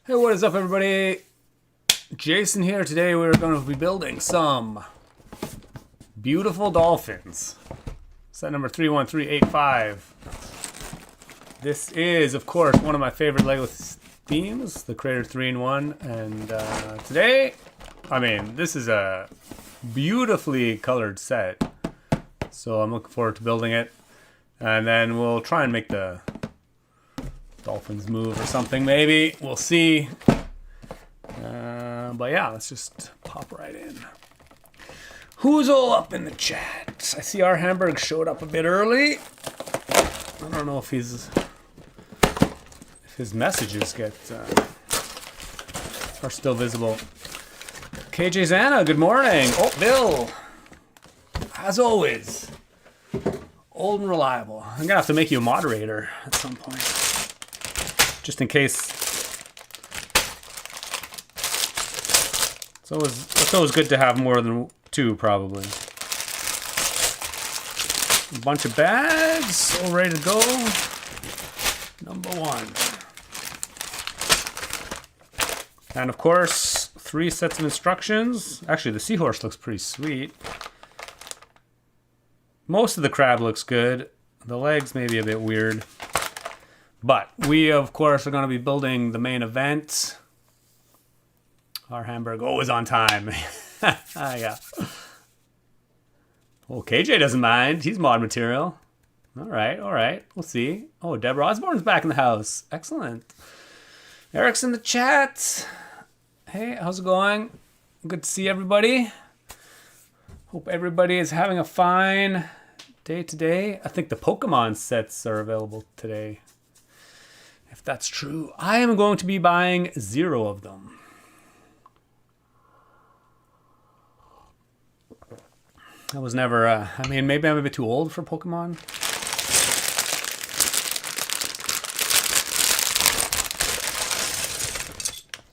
Hey, what is up, everybody? Jason here. Today we're going to be building some Beautiful Dolphins. Set number 31385. This is, of course, one of my favorite LEGO themes, the Creator 3-in-1. And today, this is a beautifully colored set. So I'm looking forward to building it. And then we'll try and make the Dolphins move or something, maybe. We'll see. But yeah, let's just pop right in. Who's all up in the chat? I see our Hamburg showed up a bit early. I don't know if his messages are still visible. KJ Zana, good morning. Oh, Bill. As always. Old and reliable. I'm gonna have to make you a moderator at some point. Just in case. It's always good to have more than two, probably. A bunch of bags, all ready to go. Number one. And of course, 3 sets of instructions. Actually, the seahorse looks pretty sweet. Most of the crab looks good. The legs may be a bit weird. But we, of course, are going to be building the main event. Our Hamburg always on time. Yeah. Oh, KJ doesn't mind. He's mod material. All right. We'll see. Oh, Deborah Osborne's back in the house. Excellent. Eric's in the chat. Hey, how's it going? Good to see everybody. Hope everybody is having a fine day today. I think the Pokemon sets are available today. If that's true, I am going to be buying 0 of them. I was never, maybe I'm a bit too old for Pokemon.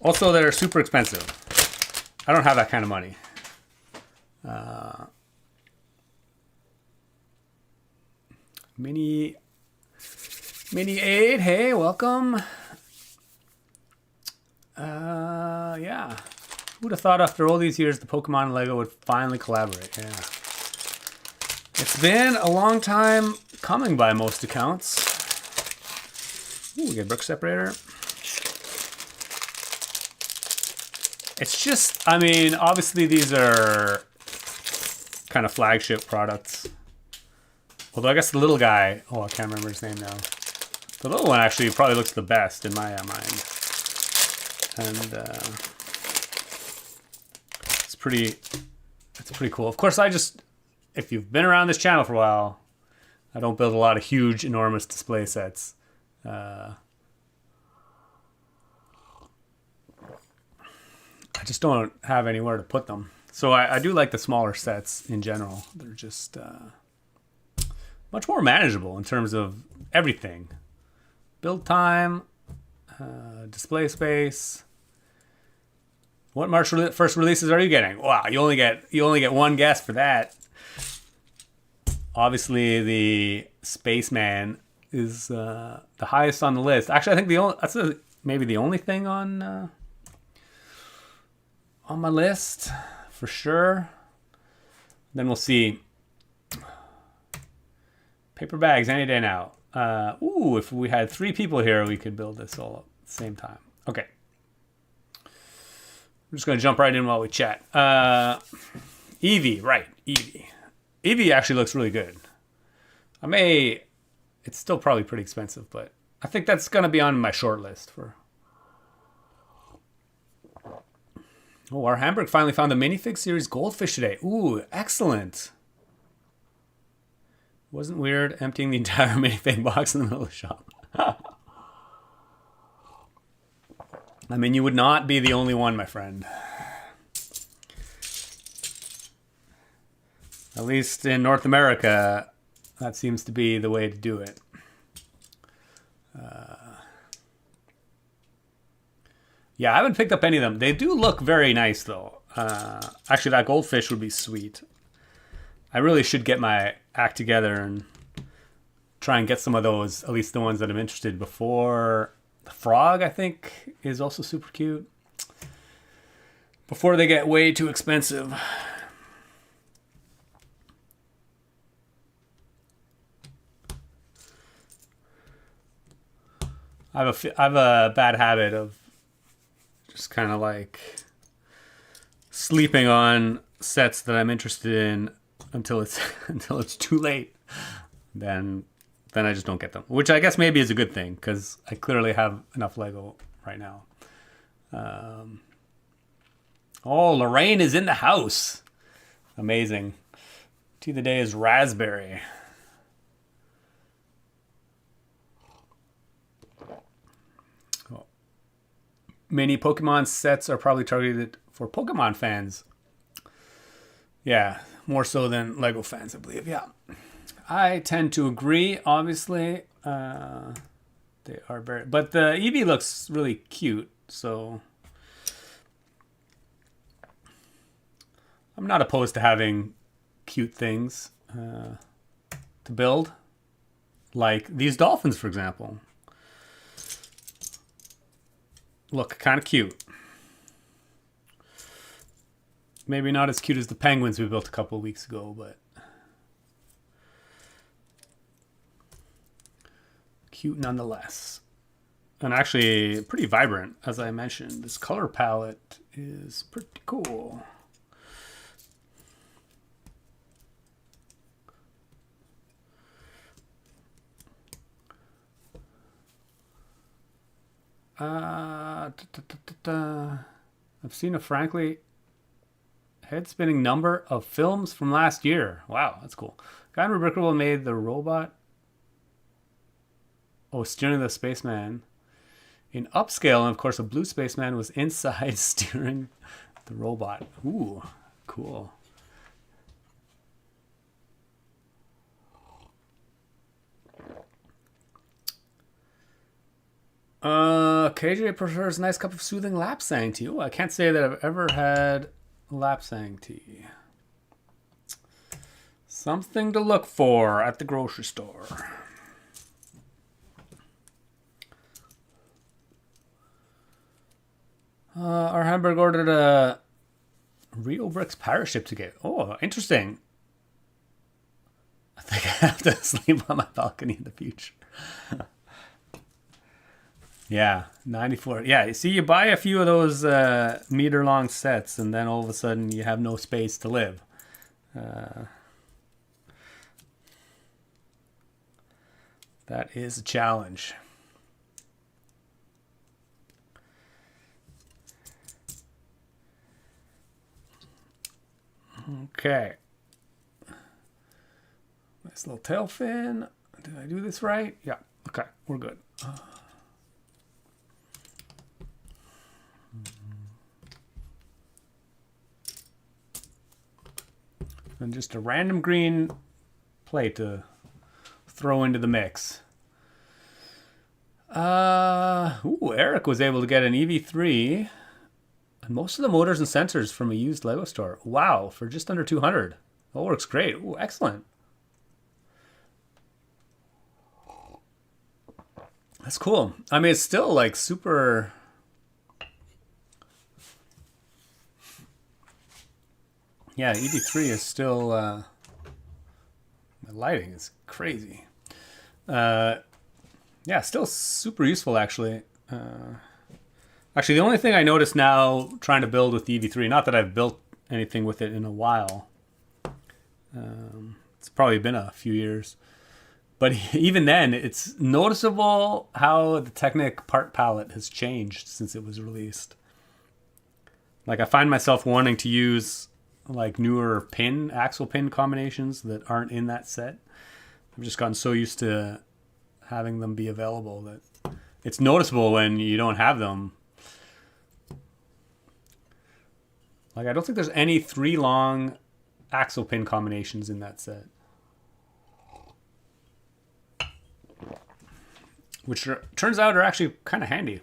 Also, they're super expensive. I don't have that kind of money. Mini 8, hey, welcome. Yeah. Who would have thought after all these years the Pokemon and LEGO would finally collaborate? Yeah. It's been a long time coming by most accounts. Ooh, we get a brick separator. It's just, obviously these are kind of flagship products. Although I guess the little guy, I can't remember his name now. The little one actually probably looks the best in my mind. And it's pretty cool. Of course, if you've been around this channel for a while, I don't build a lot of huge, enormous display sets. I just don't have anywhere to put them. So I do like the smaller sets in general. They're just much more manageable in terms of everything. Build time, display space. What March first releases are you getting? Wow, you only get one guess for that. Obviously, the Spaceman is the highest on the list. Actually, I think that's maybe the only thing on my list for sure. Then we'll see. Paper bags any day now. If we had 3 people here, we could build this all at the same time. Okay. I'm just going to jump right in while we chat. Eevee, right. Eevee. Eevee actually looks really good. It's still probably pretty expensive, but I think that's going to be on my short list for... Oh, our Hamburg finally found the minifig series Goldfish today. Ooh, excellent. Wasn't weird emptying the entire minifig box in the middle of the shop. You would not be the only one, my friend. At least in North America, that seems to be the way to do it. Yeah, I haven't picked up any of them. They do look very nice, though. Actually, that goldfish would be sweet. I really should get my act together and try and get some of those, at least the ones that I'm interested in, before The frog, I think, is also super cute. Before they get way too expensive. I have a bad habit of just kind of like sleeping on sets that I'm interested in until it's until it's too late. Then I just don't get them, which I guess maybe is a good thing because I clearly have enough Lego right now. Oh, Lorraine is in the house. Amazing. Tea of the day is raspberry. Oh. Many Pokemon sets are probably targeted for Pokemon fans. Yeah, more so than Lego fans, I believe. Yeah. I tend to agree, obviously. They are very... But the Eevee looks really cute, so... I'm not opposed to having cute things to build. Like these dolphins, for example. Look kind of cute. Maybe not as cute as the penguins we built a couple of weeks ago, but... cute nonetheless. And actually pretty vibrant, as I mentioned. This color palette is pretty cool. I've seen a frankly head-spinning number of films from last year. Wow, that's cool. Guy in Unbreakable made the robot. Oh, steering the spaceman in upscale, and of course, a blue spaceman was inside steering the robot. Ooh, cool. KJ prefers a nice cup of soothing lapsang tea. Oh, I can't say that I've ever had lapsang tea. Something to look for at the grocery store. Our Hamburg ordered a Rio Bricks pirate ship ticket. Oh, interesting. I think I have to sleep on my balcony in the future. Yeah, 94. Yeah, see, you buy a few of those meter-long sets, and then all of a sudden you have no space to live. That is a challenge. Okay. Nice little tail fin. Did I do this right? Yeah. Okay, we're good. And just a random green plate to throw into the mix. Eric was able to get an EV3 and most of the motors and sensors from a used Lego store. Wow, for just under 200. That works great. Ooh, excellent. That's cool. I mean, it's still like super... Yeah, EV3 is still... the lighting is crazy. Yeah, still super useful, actually. Actually, the only thing I notice now trying to build with the EV3, not that I've built anything with it in a while. It's probably been a few years. But even then, it's noticeable how the Technic part palette has changed since it was released. Like, I find myself wanting to use like newer axle pin combinations that aren't in that set. I've just gotten so used to having them be available that it's noticeable when you don't have them. Like, I don't think there's any 3 long axle pin combinations in that set. Which turns out are actually kind of handy.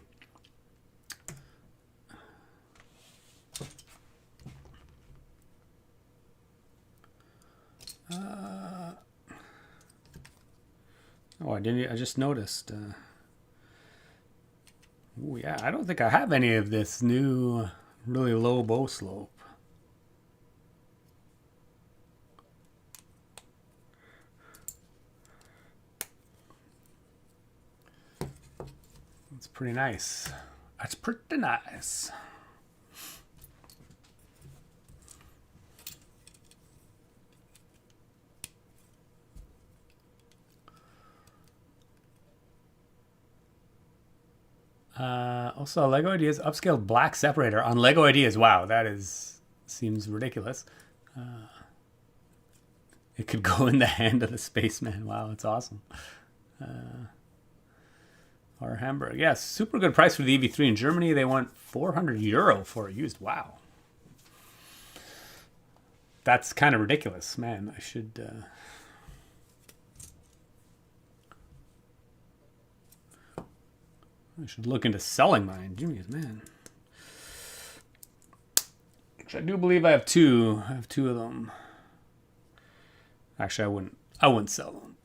Oh, I just noticed. Oh yeah, I don't think I have any of this new really low bow slope. It's pretty nice. That's pretty nice. Also, Lego Ideas upscaled black separator on Lego Ideas. Wow, that seems ridiculous. It could go in the hand of the spaceman. Wow, that's awesome. Or Hamburg. Yes, super good price for the EV3 in Germany. They want €400 for it used. Wow. That's kind of ridiculous. Man, I should look into selling mine. Jeez, man. Which I do believe I have two. I have two of them. Actually, I wouldn't sell them.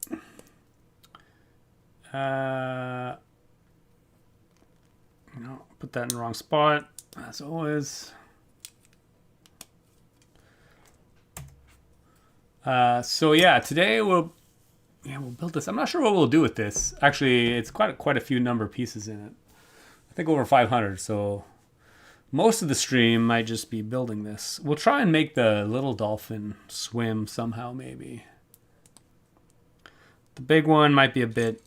Put that in the wrong spot, as always. So yeah, today we'll build this. I'm not sure what we'll do with this. Actually, it's quite a few number of pieces in it. I think over 500. So most of the stream might just be building this. We'll try and make the little dolphin swim somehow, maybe. The big one might be a bit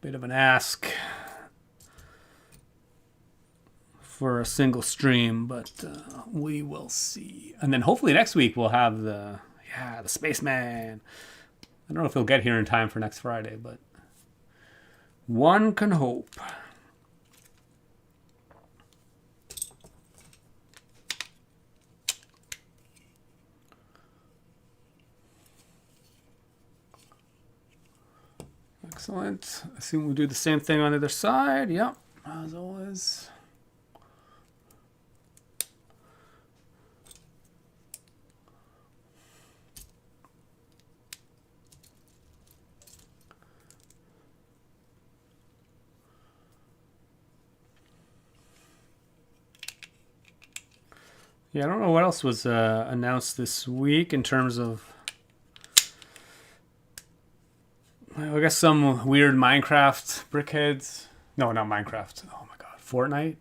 of an ask for a single stream, but we will see. And then hopefully next week we'll have the spaceman. I don't know if he'll get here in time for next Friday, but one can hope. Excellent. I assume we'll do the same thing on the other side. Yep, as always. Yeah, I don't know what else was announced this week in terms of, I guess, some weird Minecraft brickheads. No, not Minecraft. Oh my god, Fortnite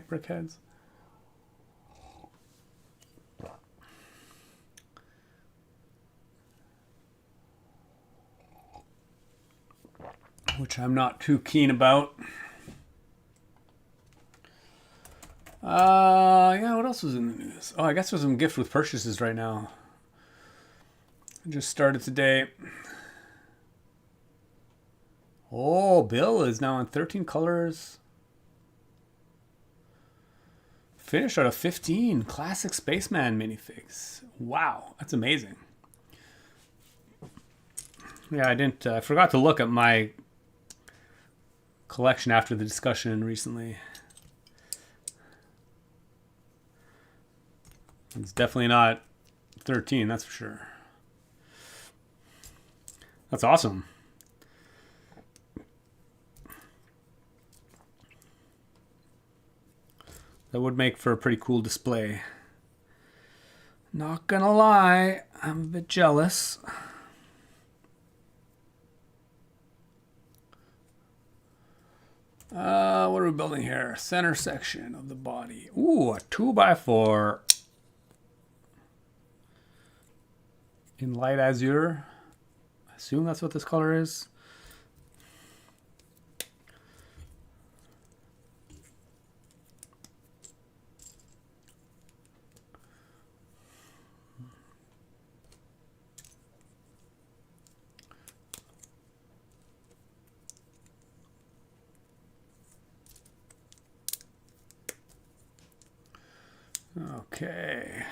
brickheads. Which I'm not too keen about. Yeah, what else was in the news? Oh, I guess there's some gift with purchases right now. I just started today. Oh, Bill is now in 13 colors. Finished out of 15 classic Spaceman minifigs. Wow, that's amazing. Yeah, I forgot to look at my collection after the discussion recently. It's definitely not 13, that's for sure. That's awesome. That would make for a pretty cool display. Not gonna lie, I'm a bit jealous. What are we building here? Center section of the body. Ooh, a 2x4 in light azure. I assume that's what this color is. Okay.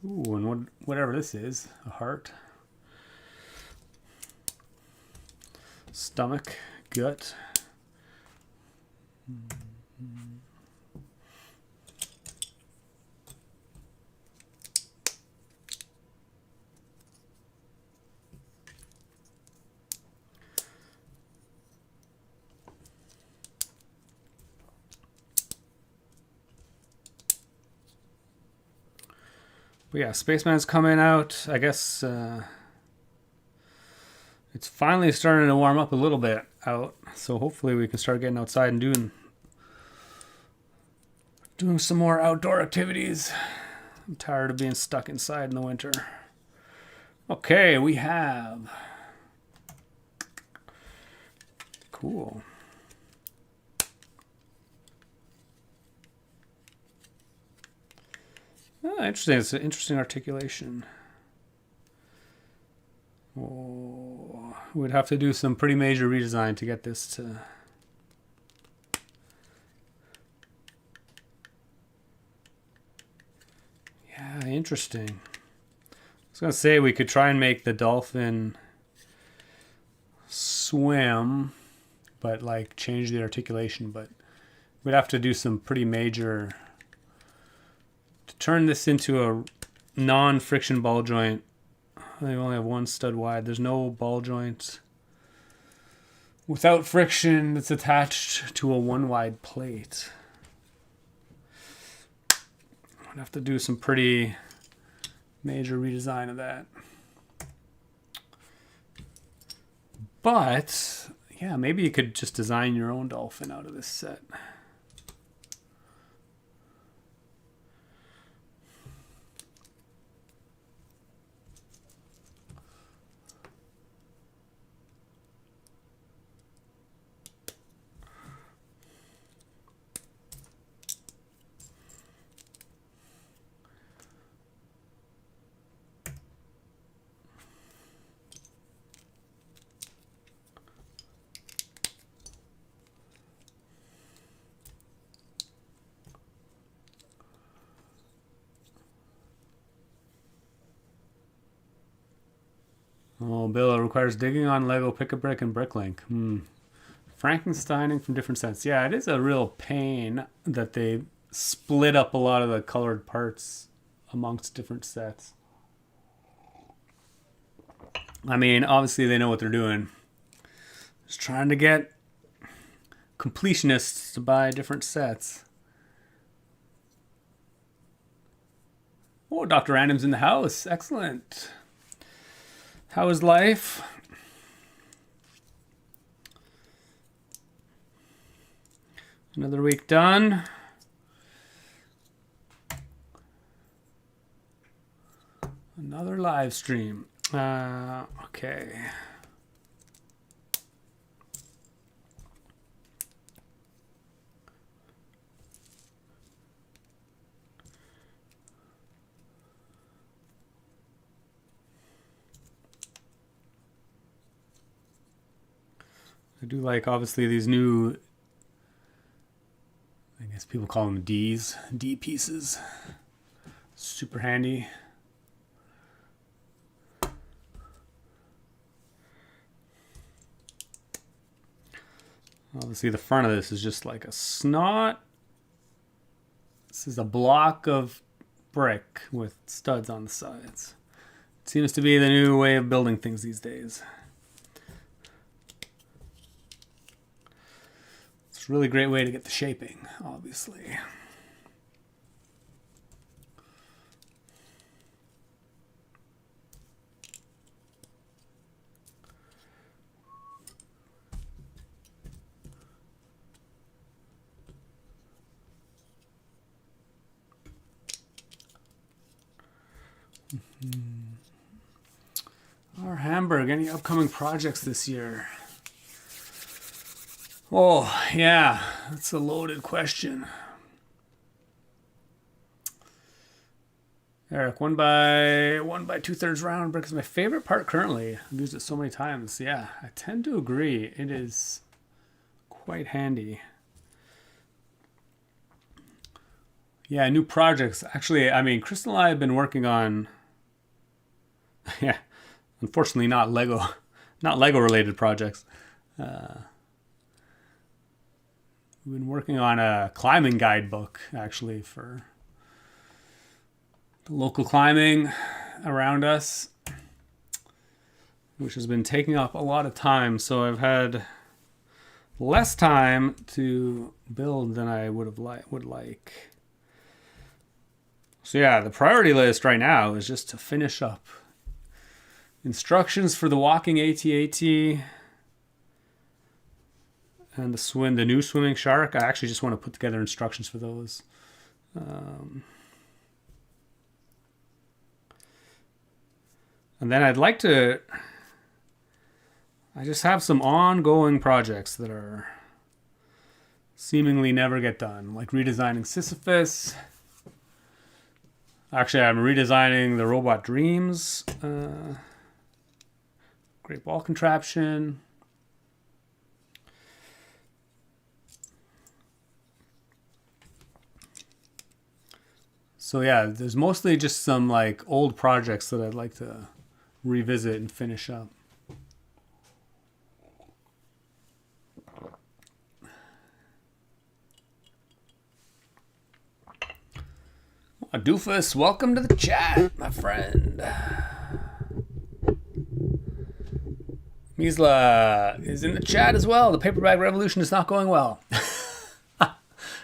Ooh, and whatever this is, a heart. Stomach, gut. But yeah, Spaceman's coming out. I guess it's finally starting to warm up a little bit out. So hopefully we can start getting outside and doing some more outdoor activities. I'm tired of being stuck inside in the winter. Okay, we have... Cool. Oh, interesting. It's an interesting articulation. Oh, we'd have to do some pretty major redesign to get this to... Yeah, interesting. I was going to say we could try and make the dolphin swim, but like change the articulation, but we'd have to do some pretty major... To turn this into a non-friction ball joint, they only have one stud wide. There's no ball joint without friction that's attached to a one wide plate. I'd have to do some pretty major redesign of that. But yeah, maybe you could just design your own dolphin out of this set. Oh, Bill, it requires digging on Lego, pick-a-brick, and bricklink. Frankensteining from different sets. Yeah, it is a real pain that they split up a lot of the colored parts amongst different sets. I mean, obviously they know what they're doing. Just trying to get completionists to buy different sets. Oh, Dr. Random's in the house. Excellent. How is life? Another week done. Another live stream. Okay. I do like, obviously, these new, I guess people call them Ds, D pieces. Super handy. Obviously, the front of this is just like a snot. This is a block of brick with studs on the sides. It seems to be the new way of building things these days. It's a really great way to get the shaping, obviously. Our Hamburg, any upcoming projects this year? Oh, yeah, that's a loaded question. Eric, one by 2/3 round brick is my favorite part currently. I've used it so many times. Yeah, I tend to agree. It is quite handy. Yeah, new projects. Actually, I mean, Crystal and I have been working on, yeah, unfortunately not Lego related projects. We've been working on a climbing guidebook, actually, for the local climbing around us, which has been taking up a lot of time. So I've had less time to build than I would like. So yeah, the priority list right now is just to finish up instructions for the walking AT-AT and the new swimming shark. I actually just want to put together instructions for those. And then I just have some ongoing projects that are seemingly never get done, like redesigning Sisyphus. Actually, I'm redesigning the Robot Dreams Great Wall contraption. So yeah, there's mostly just some like old projects that I'd like to revisit and finish up. Doofus, welcome to the chat, my friend. Misla is in the chat as well. The paper bag revolution is not going well.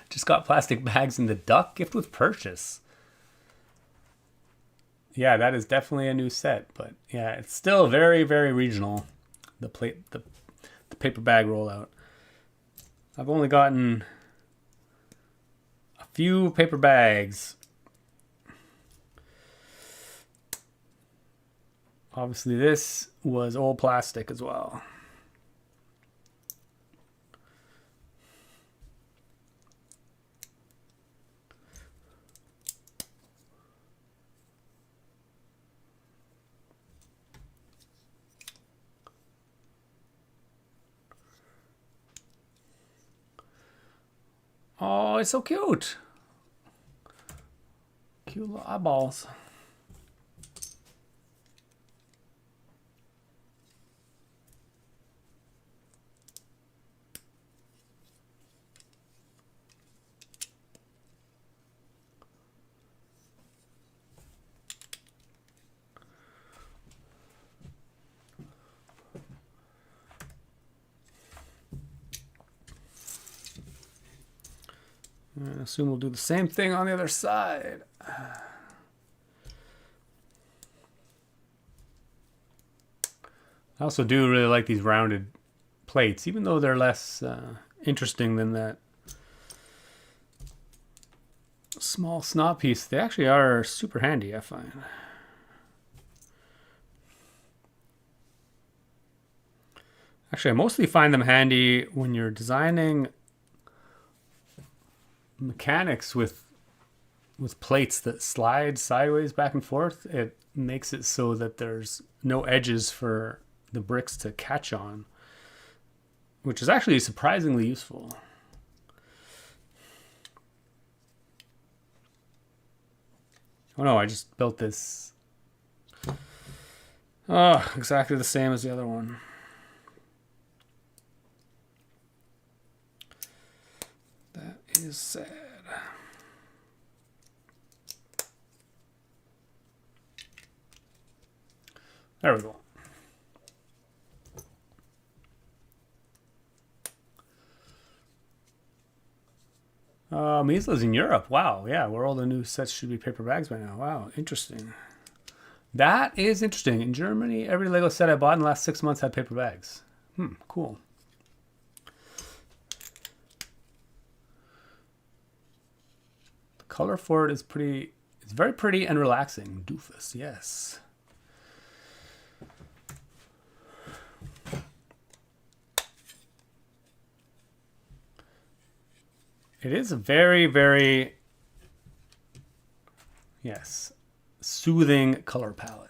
Just got plastic bags in the duck gift with purchase. Yeah, that is definitely a new set, but yeah, it's still very, very regional. The paper bag rollout. I've only gotten a few paper bags. Obviously, this was old plastic as well. Oh, it's so cute. Cute little eyeballs. I assume we'll do the same thing on the other side. I also do really like these rounded plates, even though they're less interesting than that small snot piece. They actually are super handy, I find. Actually, I mostly find them handy when you're designing mechanics with plates that slide sideways back and forth. It makes it so that there's no edges for the bricks to catch on, which is actually surprisingly useful. Oh no, I just built this. Oh, exactly the same as the other one. That is sad. There we go. Misla's in Europe. Wow, yeah, where all the new sets should be paper bags by now. Wow, interesting. That is interesting. In Germany, every Lego set I bought in the last 6 months had paper bags. Cool. The color for it is pretty, it's very pretty and relaxing. Doofus, yes. It is a very, very, yes, soothing color palette.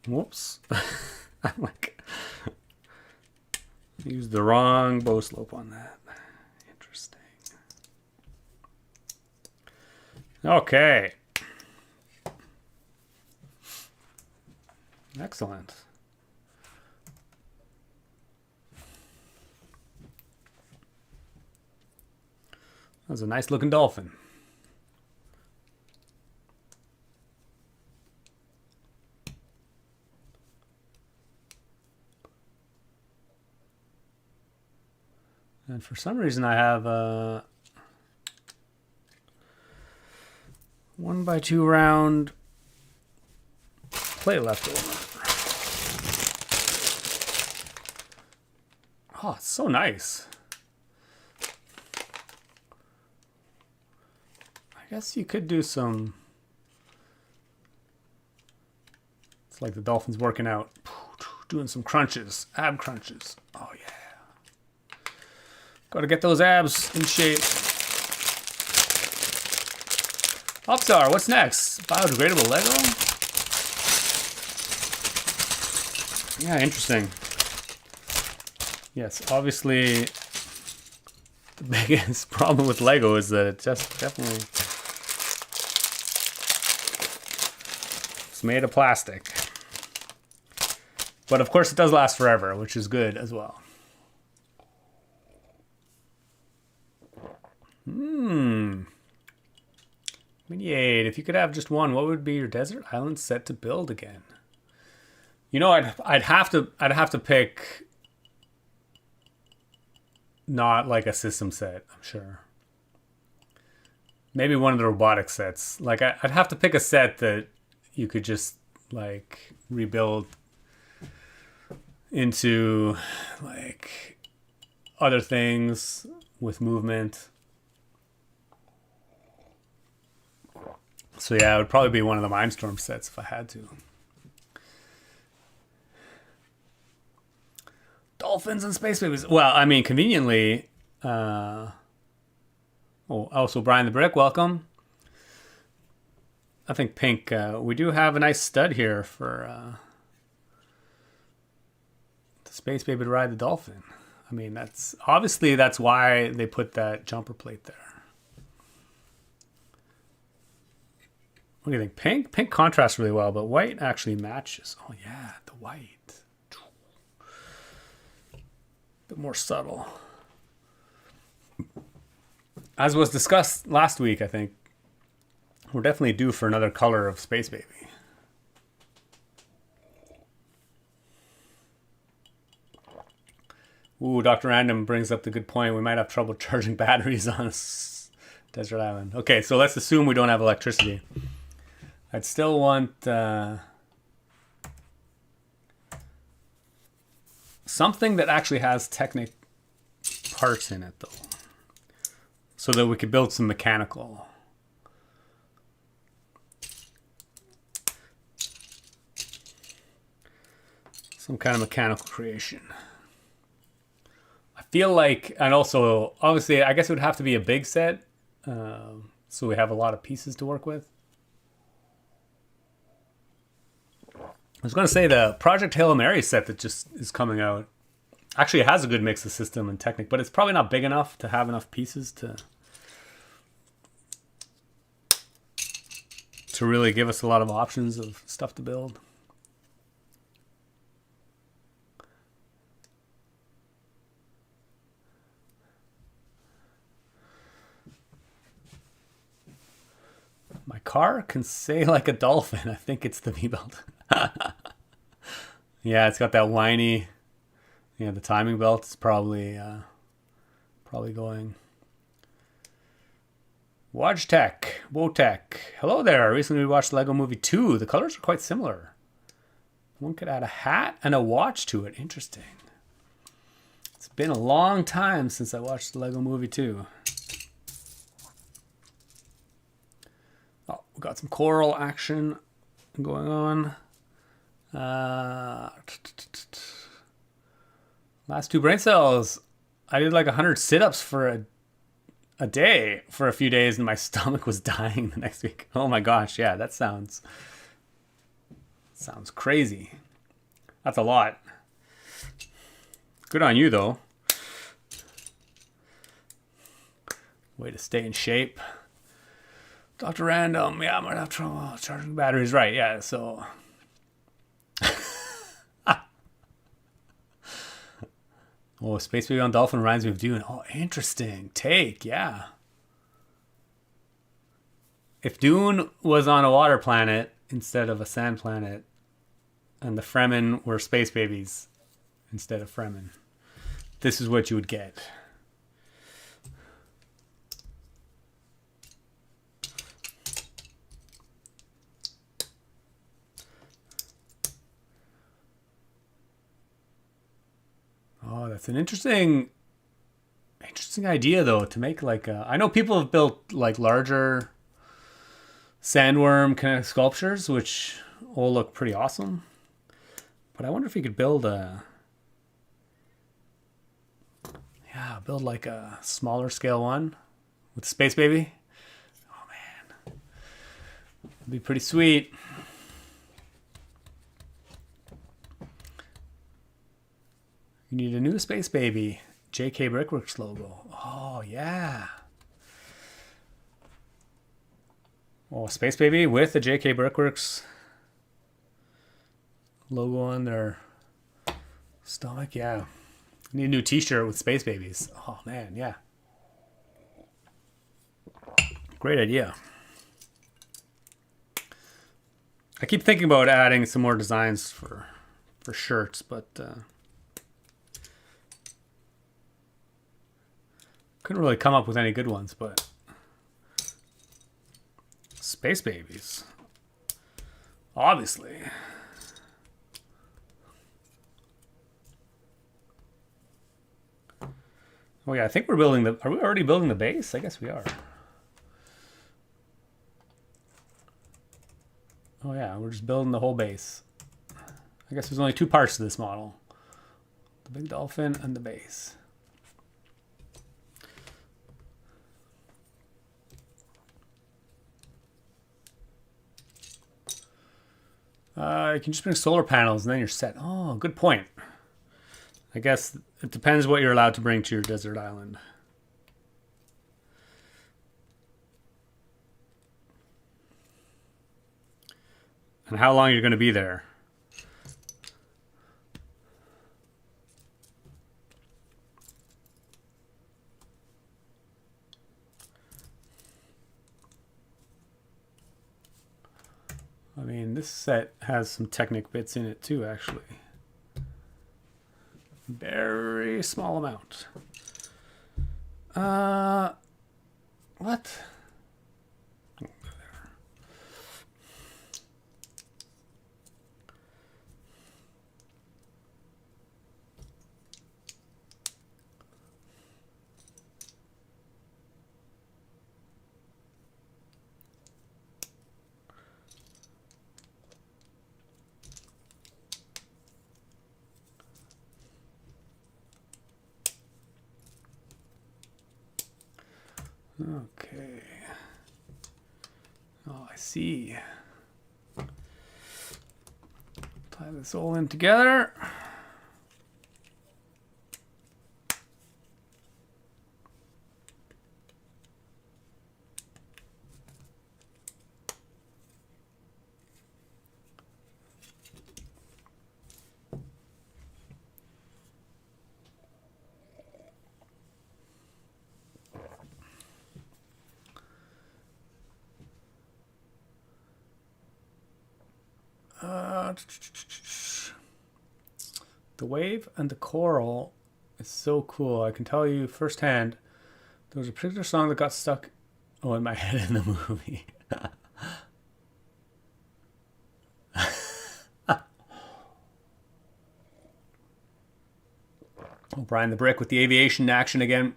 Whoops. I'm like, used the wrong bow slope on that. Interesting. Okay. Excellent. That was a nice looking dolphin. And for some reason I have a 1x2 round plate left over. Oh, it's so nice. I guess you could do some... It's like the dolphin's working out. Doing some crunches. Ab crunches. Oh, yeah. Gotta get those abs in shape. Upstar, what's next? Biodegradable Lego? Yeah, interesting. Yes, obviously the biggest problem with Lego is that it just definitely it's made of plastic. But of course it does last forever, which is good as well. Mini-8, if you could have just one, what would be your desert island set to build again? You know, I'd have to pick not like a system set, I'm sure. Maybe one of the robotic sets. Like I'd have to pick a set that you could just like rebuild into like other things with movement. So yeah, it would probably be one of the Mindstorm sets if I had to. Dolphins and space babies. Well, I mean, conveniently. Also Brian the Brick, welcome. I think pink. We do have a nice stud here for the space baby to ride the dolphin. I mean, that's why they put that jumper plate there. What do you think? Pink? Pink contrasts really well, but white actually matches. Oh yeah, the white. A bit more subtle. As was discussed last week, I think, we're definitely due for another color of Space Baby. Ooh, Dr. Random brings up the good point. We might have trouble charging batteries on a desert island. Okay, so let's assume we don't have electricity. I'd still want something that actually has Technic parts in it, though, so that we could build some mechanical. Some kind of mechanical creation. I feel like, and also, obviously, I guess it would have to be a big set, so we have a lot of pieces to work with. I was going to say the Project Hail Mary set that just is coming out actually has a good mix of system and Technic, but it's probably not big enough to have enough pieces to really give us a lot of options of stuff to build. My car can say like a dolphin. I think it's the V-belt. Yeah, it's got that whiny. Yeah, the timing belt is probably going. Wojtek. Hello there. I recently watched Lego Movie 2. The colors are quite similar. One could add a hat and a watch to it. Interesting. It's been a long time since I watched the Lego Movie 2. Oh, we got some coral action going on. Last two brain cells. I did like 100 sit-ups for a day for a few days, and my stomach was dying the next week. Oh my gosh, yeah, that sounds crazy. That's a lot. Good on you, though. Way to stay in shape. Dr. Random, yeah, I might have trouble charging batteries. Right, yeah, so. Oh, Space Baby on Dolphin reminds me of Dune. Oh, interesting take, yeah. If Dune was on a water planet instead of a sand planet, and the Fremen were space babies instead of Fremen, this is what you would get. Oh, that's an interesting idea though, to make like I know people have built like larger sandworm kind of sculptures which all look pretty awesome. But I wonder if you could build build like a smaller scale one with Space Baby. Oh man. It'd be pretty sweet. You need a new Space Baby. JK Brickworks logo. Oh, yeah. Oh, Space Baby with the JK Brickworks logo on their stomach. Yeah. Need a new t-shirt with Space Babies. Oh, man, yeah. Great idea. I keep thinking about adding some more designs for shirts, but couldn't really come up with any good ones, but Space Babies, obviously. Oh yeah, I think we're building the, are we already building the base? I guess we are. Oh yeah, we're just building the whole base. I guess there's only two parts to this model. The big dolphin and the base. You can just bring solar panels and then you're set. Oh, good point. I guess it depends what you're allowed to bring to your desert island. And how long you're going to be there. I mean, this set has some Technic bits in it too, actually. Very small amount. What? Okay. Oh, I see. Tie this all in together. The wave and the coral is so cool. I can tell you firsthand, there was a particular song that got stuck in my head in the movie. Oh, Brian the Brick with the aviation action again.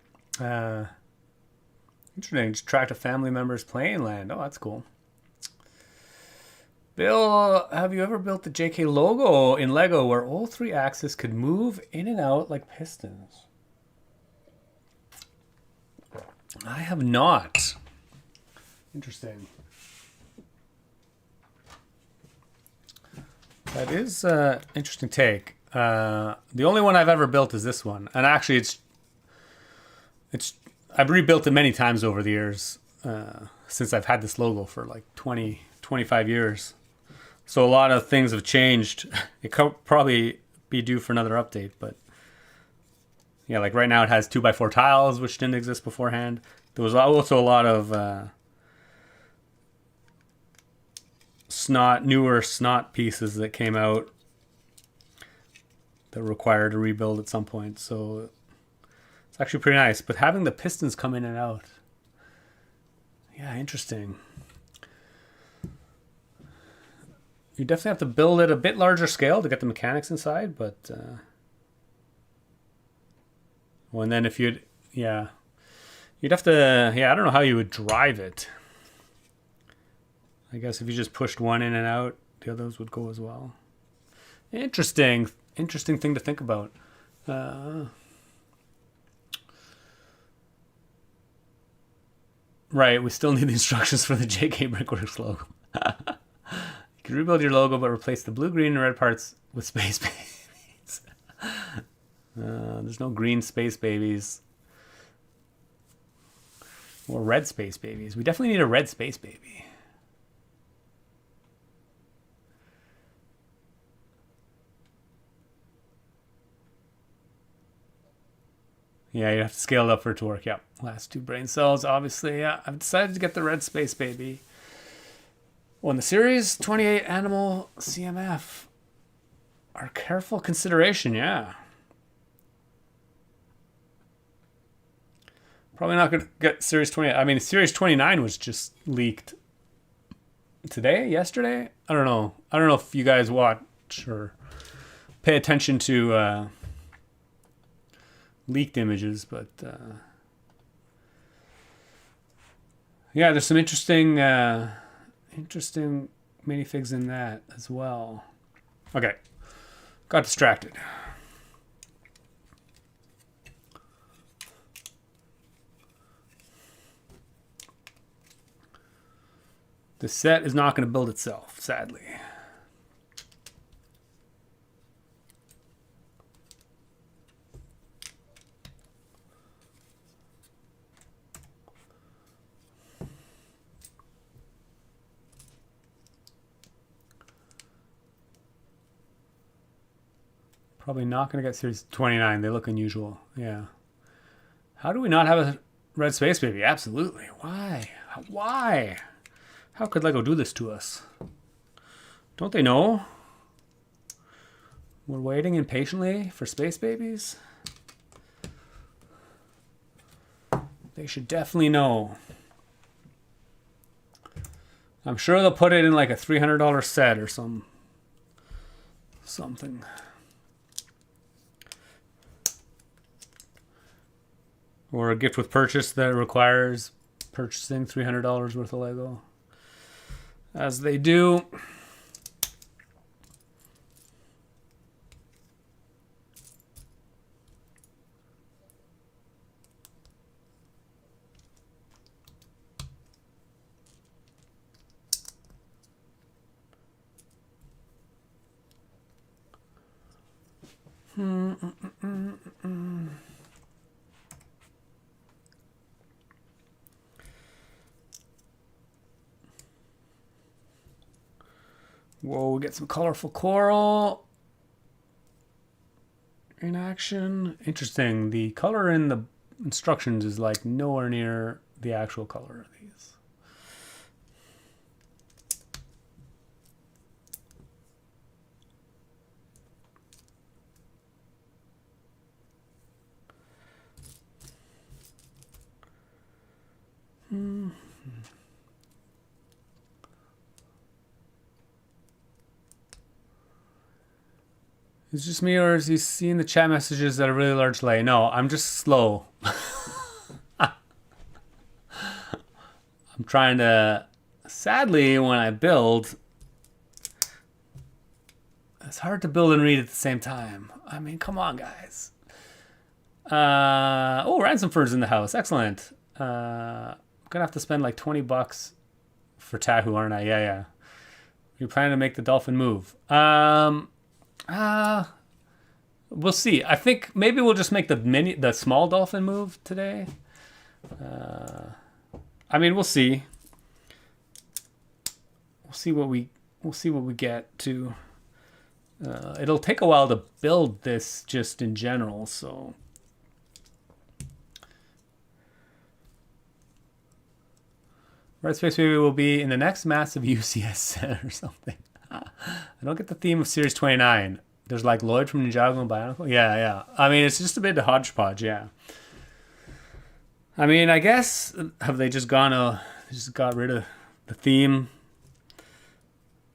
Interesting. Just tracked a family member's plane land. Oh, that's cool. Bill, have you ever built the JK logo in Lego where all three axes could move in and out like pistons? I have not. Interesting. That is an interesting take. The only one I've ever built is this one. And actually, it's I've rebuilt it many times over the years. since I've had this logo for like 20, 25 years. So a lot of things have changed. It could probably be due for another update, but yeah, like right now it has 2x4 tiles, which didn't exist beforehand. There was also a lot of newer snot pieces that came out that required a rebuild at some point. So it's actually pretty nice. But having the pistons come in and out, yeah, interesting. You definitely have to build at a bit larger scale to get the mechanics inside, but well, and then if you'd have to, I don't know how you would drive it. I guess if you just pushed one in and out, the others would go as well. Interesting thing to think about. Right, we still need the instructions for the JK Brickworks logo. You can rebuild your logo, but replace the blue, green, and red parts with space babies. There's no green space babies. Or red space babies. We definitely need a red space baby. Yeah, you have to scale it up for it to work. Yep. Last 2 brain cells, obviously. Yeah, I've decided to get the red space baby. Well, in the series, 28 animal CMF. Our careful consideration, yeah. Probably not going to get series 28. I mean, series 29 was just leaked yesterday. I don't know if you guys watch or pay attention to leaked images, but yeah, there's some interesting minifigs in that as well. Okay, got distracted. The set is not going to build itself, sadly. Probably not going to get series 29. They look unusual. Yeah. How do we not have a red space baby? Absolutely. Why? Why? How could LEGO do this to us? Don't they know? We're waiting impatiently for space babies? They should definitely know. I'm sure they'll put it in like a $300 set or something. Or a gift with purchase that requires purchasing $300 worth of LEGO. As they do. Whoa, we get some colorful coral in action. Interesting. The color in the instructions is like nowhere near the actual color of these. Is it just me, or is he seeing the chat messages at a really large delay? No, I'm just slow. I'm trying to... Sadly, when I build, it's hard to build and read at the same time. I mean, come on, guys. Oh, Ransomford's in the house. Excellent. I'm going to have to spend like $20 for Tahu, aren't I? Yeah. You're planning to make the dolphin move. We'll see. I think maybe we'll just make the small dolphin move today. I mean, we'll see. We'll see what we get to. It'll take a while to build this just in general, so. Red Space Baby will be in the next massive UCS set or something. I don't get the theme of Series 29. There's like Lloyd from Ninjago and Bionicle. Yeah, yeah. I mean, it's just a bit hodgepodge, yeah. I mean, I guess, have they just just got rid of the theme?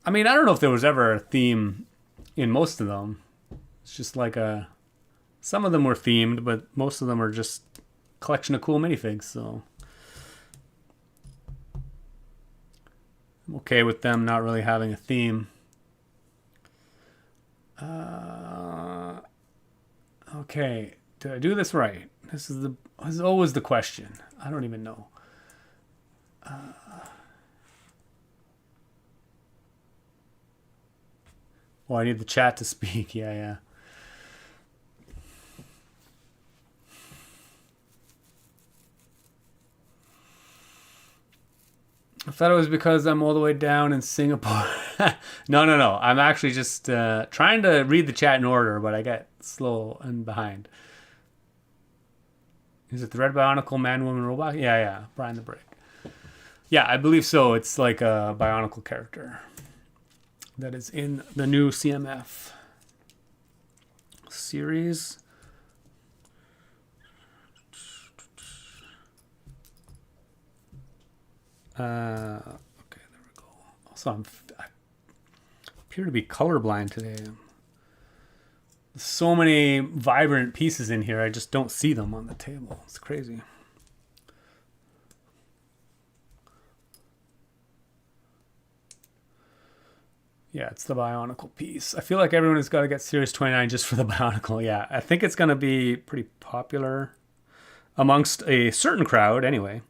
I mean, I don't know if there was ever a theme in most of them. It's just like some of them were themed, but most of them are just a collection of cool minifigs, so. I'm okay with them not really having a theme. Okay, did I do this right? This is always the question. I don't even know. Oh, I need the chat to speak. Yeah, yeah. I thought it was because I'm all the way down in Singapore. No. I'm actually just trying to read the chat in order, but I get slow and behind. Is it the Red Bionicle Man, Woman, Robot? Yeah. Brian the Brick. Yeah, I believe so. It's like a Bionicle character that is in the new CMF series. Okay, there we go. Also, I appear to be colorblind today. There's so many vibrant pieces in here, I just don't see them on the table. It's crazy. Yeah, it's the Bionicle piece. I feel like everyone has got to get Series 29 just for the Bionicle. Yeah, I think it's going to be pretty popular amongst a certain crowd anyway.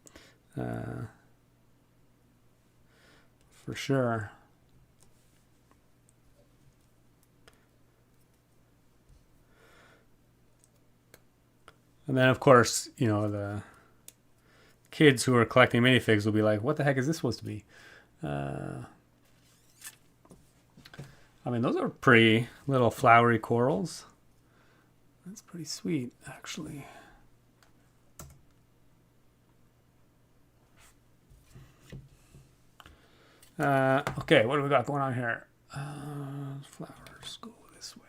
For sure. And then, of course, you know, the kids who are collecting minifigs will be like, what the heck is this supposed to be? I mean, those are pretty little flowery corals. That's pretty sweet, actually. Okay, what do we got going on here? Flowers go this way.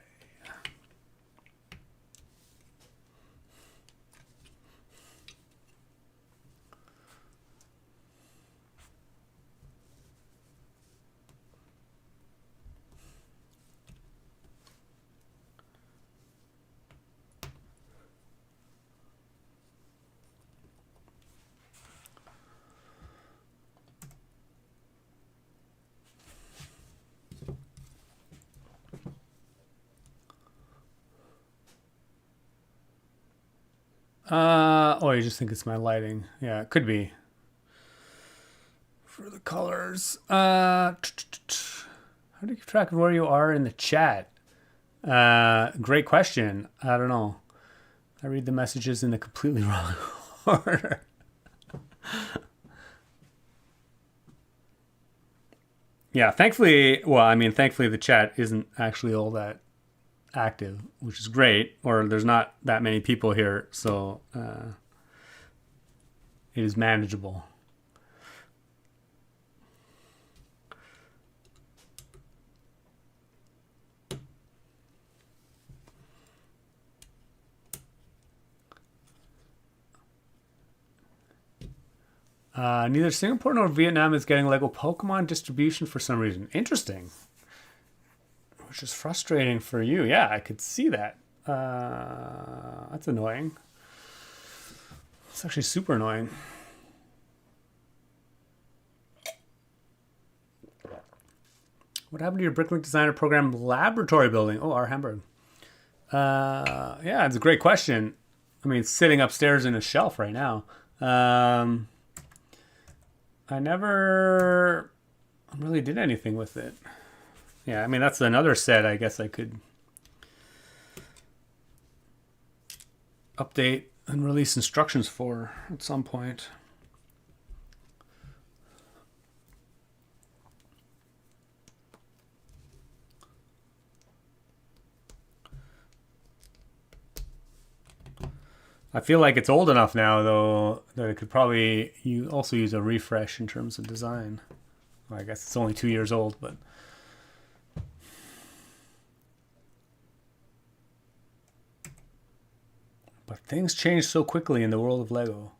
Oh, you just think it's my lighting. Yeah, it could be. For the colors. How do you keep track of where you are in the chat? Great question. I don't know. I read the messages in the completely wrong order. Yeah, thankfully the chat isn't actually all that active, which is great, or there's not that many people here, so it is manageable. Neither Singapore nor Vietnam is getting Lego Pokemon distribution for some reason. Interesting. Which is frustrating for you. Yeah, I could see that. That's annoying. It's actually super annoying. What happened to your Bricklink Designer Program laboratory building? Oh, our Hamburg. Yeah, it's a great question. I mean, it's sitting upstairs in a shelf right now. I never really did anything with it. Yeah, I mean, that's another set I guess I could update and release instructions for at some point. I feel like it's old enough now, though, that it could probably also use a refresh in terms of design. Well, I guess it's only 2 years old, but things change so quickly in the world of Lego.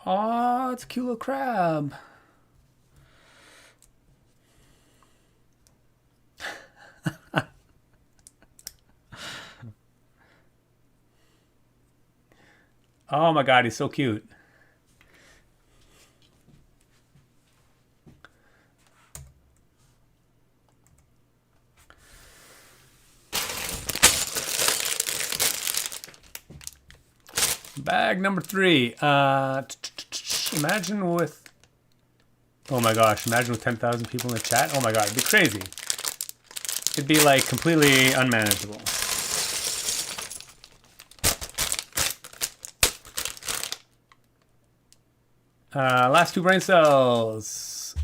Oh, it's a cute little crab. Oh my god, he's so cute. Bag number 3. Imagine with... Oh my gosh, imagine with 10,000 people in the chat. Oh my god, it'd be crazy. It'd be like completely unmanageable. Last 2 brain cells.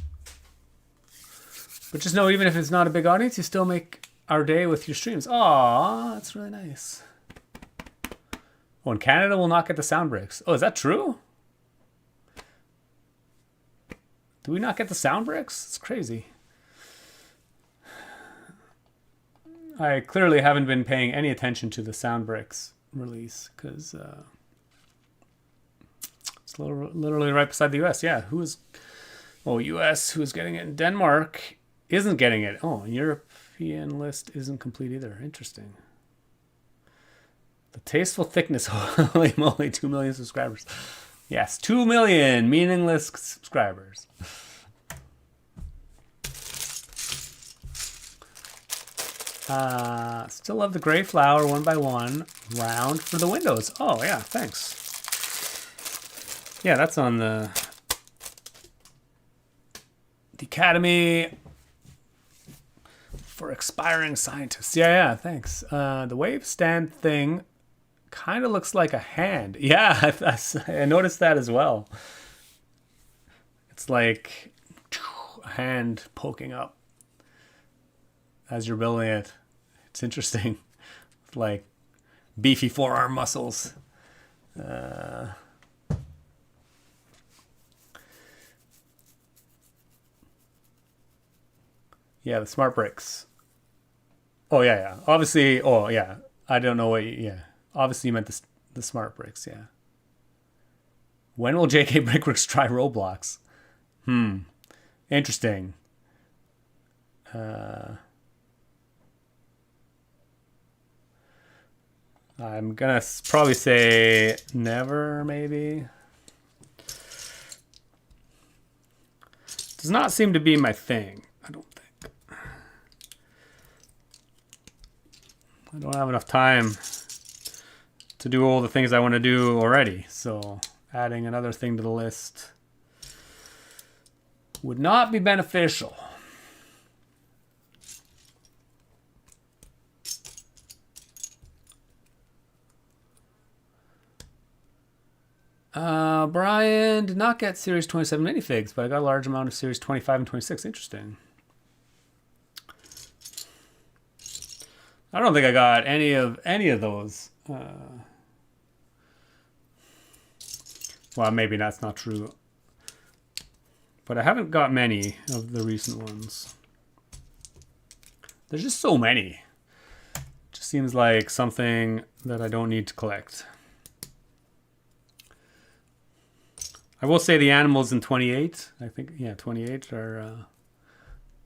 But just know, even if it's not a big audience, you still make our day with your streams. Aw, that's really nice. Oh, and Canada will not get the sound breaks. Oh, is that true? Do we not get the sound breaks? It's crazy. I clearly haven't been paying any attention to the sound breaks release because it's literally right beside the US. Yeah, US, who is getting it? In Denmark isn't getting it. Oh, European list isn't complete either. Interesting. The tasteful thickness. Holy moly, 2 million subscribers. Yes, 2 million meaningless subscribers. Still love the gray flower 1 by 1 round for the windows. Oh yeah, thanks. Yeah, that's on the Academy for Expiring Scientists. Yeah, thanks. The wave stand thing kind of looks like a hand. Yeah, I noticed that as well. It's like a hand poking up as you're building it. It's interesting. It's like beefy forearm muscles. Yeah, the smart bricks. Oh yeah. Obviously, oh yeah. I don't know what. Yeah, obviously you meant the smart bricks. Yeah. When will JK Brickworks try Roblox? Interesting. I'm gonna probably say never, maybe. Does not seem to be my thing, I don't think. I don't have enough time to do all the things I want to do already, so adding another thing to the list would not be beneficial. Brian did not get Series 27 minifigs, but I got a large amount of Series 25 and 26. Interesting. I don't think I got any of those. Well, maybe that's not true. But I haven't got many of the recent ones. There's just so many. It just seems like something that I don't need to collect. I will say the animals in 28, I think, yeah, 28 are...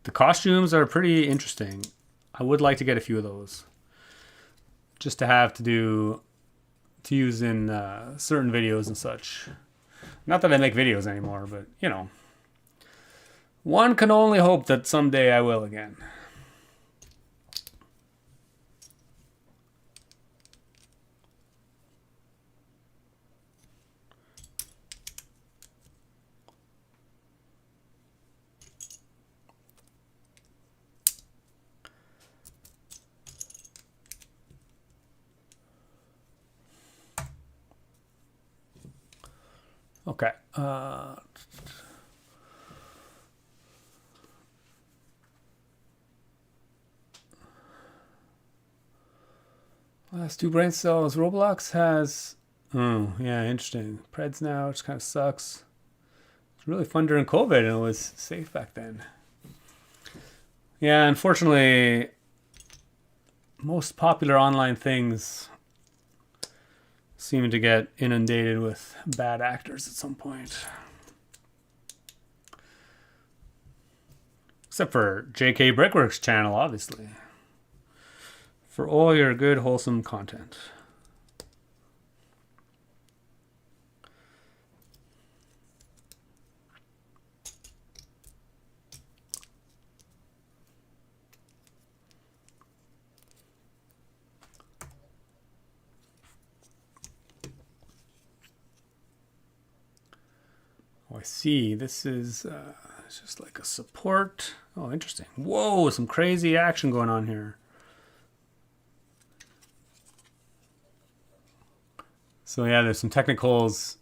the costumes are pretty interesting. I would like to get a few of those. Just to have to use in certain videos and such. Not that I make videos anymore, but, you know. One can only hope that someday I will again. Okay. Last two brain cells. Roblox has. Oh, yeah, interesting. Preds now, which kind of sucks. It's really fun during COVID, and it was safe back then. Yeah, unfortunately, most popular online things seem to get inundated with bad actors at some point. Except for JK Brickworks channel, obviously. For all your good, wholesome content. Oh, I see. This is it's just like a support. Oh, interesting. Whoa, some crazy action going on here. So yeah, there's some technicals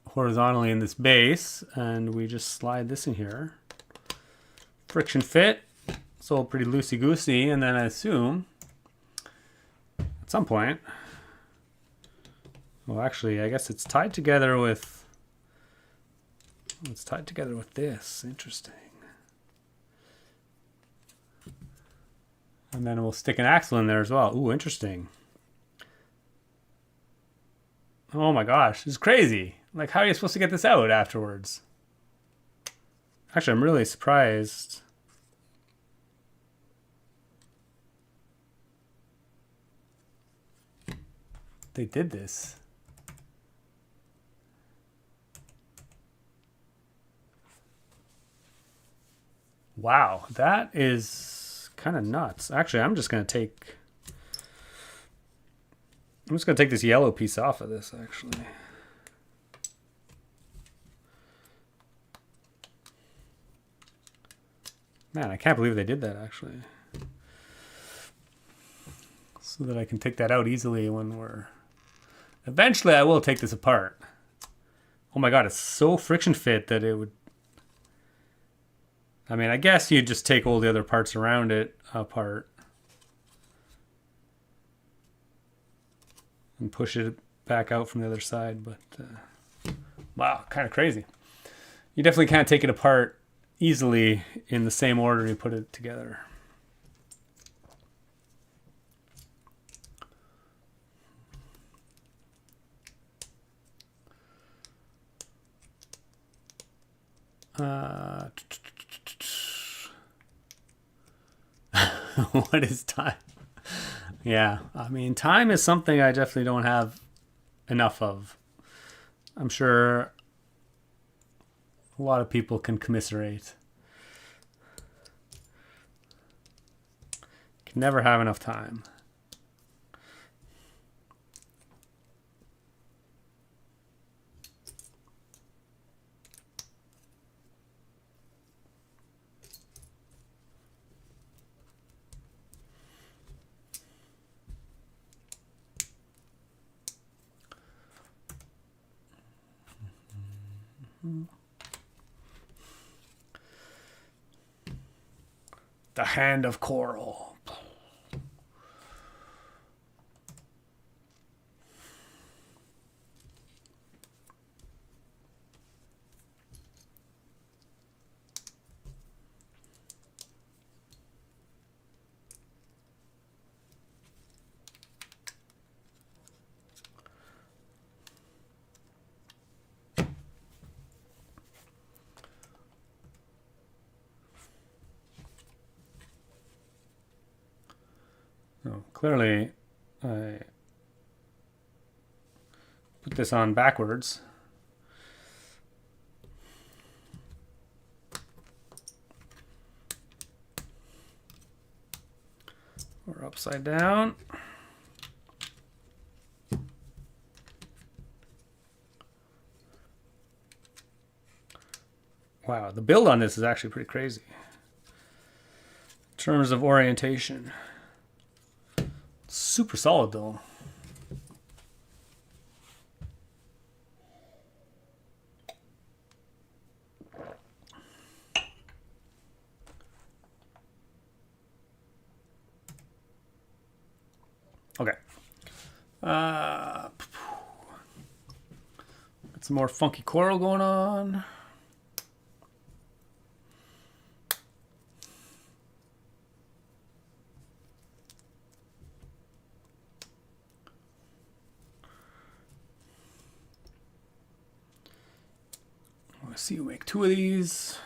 horizontally in this base, and we just slide this in here. Friction fit. It's all pretty loosey-goosey, and then I assume at some point, well, actually, I guess it's tied together with this. Interesting. And then we'll stick an axle in there as well. Ooh, interesting. Oh my gosh, this is crazy. Like, how are you supposed to get this out afterwards? Actually, I'm really surprised. They did this. Wow, that is kind of nuts. Actually, I'm just going to take this yellow piece off of this, actually. Man, I can't believe they did that, actually. So that I can take that out easily when we're... Eventually, I will take this apart. Oh my god, it's so friction fit that it would... I mean, I guess you'd just take all the other parts around it apart. And push it back out from the other side, but... wow, kind of crazy. You definitely can't take it apart easily in the same order you put it together. What is time? Yeah, I mean, time is something I definitely don't have enough of. I'm sure a lot of people can commiserate. Can never have enough time. The hand of coral. So clearly, I put this on backwards. Or upside down. Wow, the build on this is actually pretty crazy. In terms of orientation. Super solid though. Okay. Got some more funky coral going on. Let's see, we'll make 2 of these.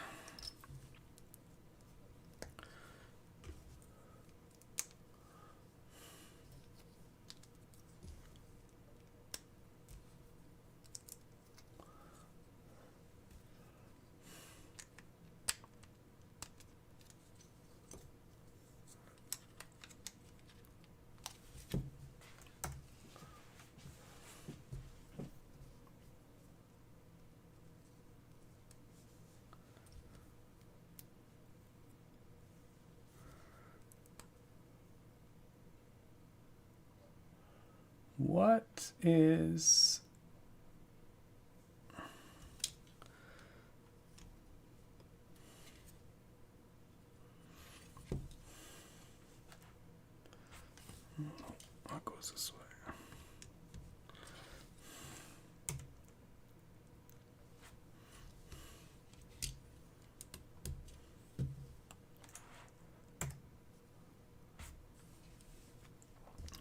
What is... What goes this way?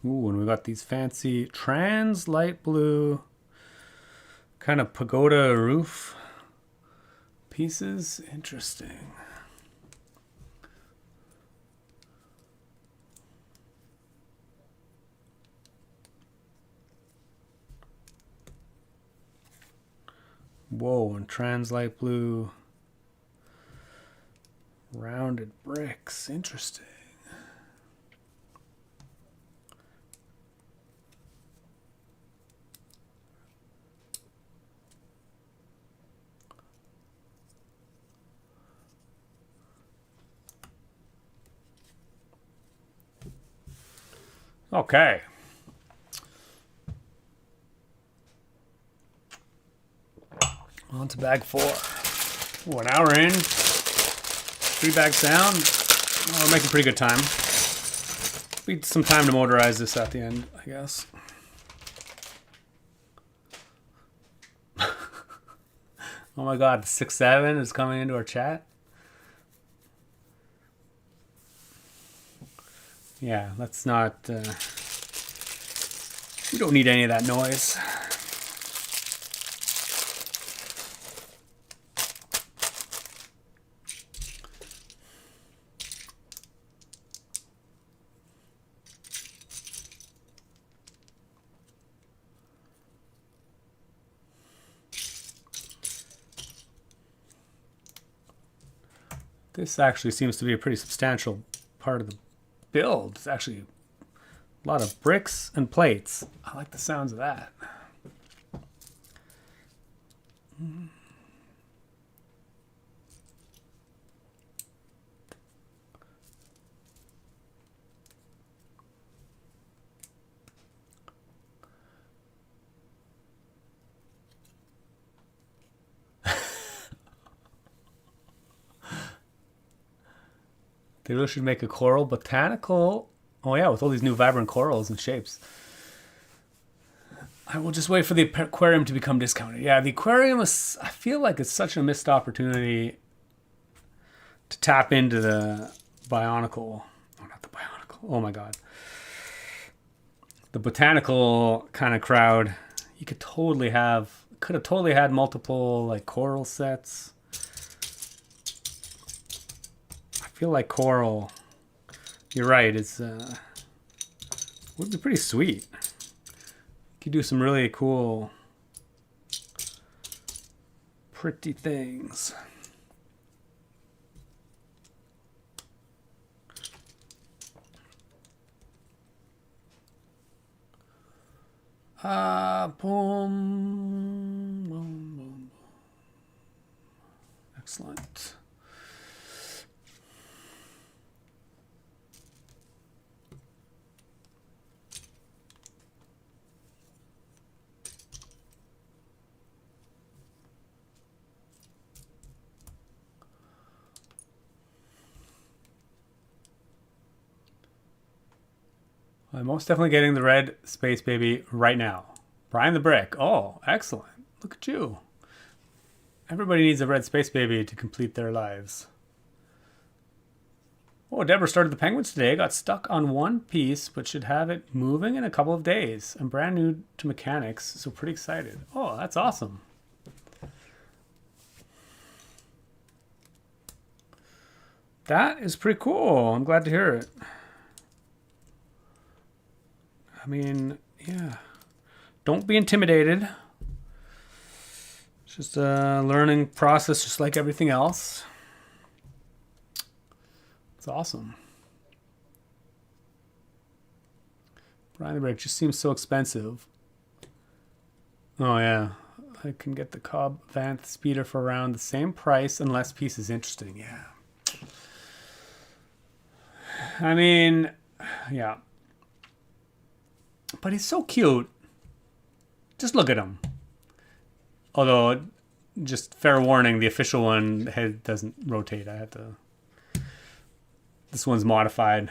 Ooh, and we got these fancy trans light blue kind of pagoda roof pieces. Interesting. Whoa, and trans light blue rounded bricks. Interesting. Okay. On to bag 4. Ooh, an hour in. 3 bags down. Oh, we're making pretty good time. Need some time to motorize this at the end, I guess. Oh my god, 6-7 is coming into our chat. Yeah, let's not... we don't need any of that noise. This actually seems to be a pretty substantial part of the build. It's actually a lot of bricks and plates. I like the sounds of that. They really should make a coral botanical. Oh yeah, with all these new vibrant corals and shapes. I will just wait for the aquarium to become discounted. Yeah, the aquarium is... I feel like it's such a missed opportunity to tap into the bionicle. Oh, not the bionicle. Oh my god. The botanical kind of crowd. You could totally have... Could have totally had multiple like coral sets. I feel like coral... You're right, it's... would be pretty sweet. You could do some really cool... pretty things. Boom, boom, boom, boom. Excellent. I'm most definitely getting the red Space Baby right now. Brian the Brick. Oh, excellent. Look at you. Everybody needs a red Space Baby to complete their lives. Oh, Deborah started the Penguins today. Got stuck on one piece, but should have it moving in a couple of days. I'm brand new to mechanics, so pretty excited. Oh, that's awesome. That is pretty cool. I'm glad to hear it. I mean, yeah. Don't be intimidated. It's just a learning process, just like everything else. It's awesome. Brian the Brick just seems so expensive. Oh, yeah. I can get the Cobb Vanth Speeder for around the same price unless piece is interesting. Yeah. I mean, yeah. But he's so cute. Just look at him. Although, just fair warning, the official one head doesn't rotate. I had to... This one's modified.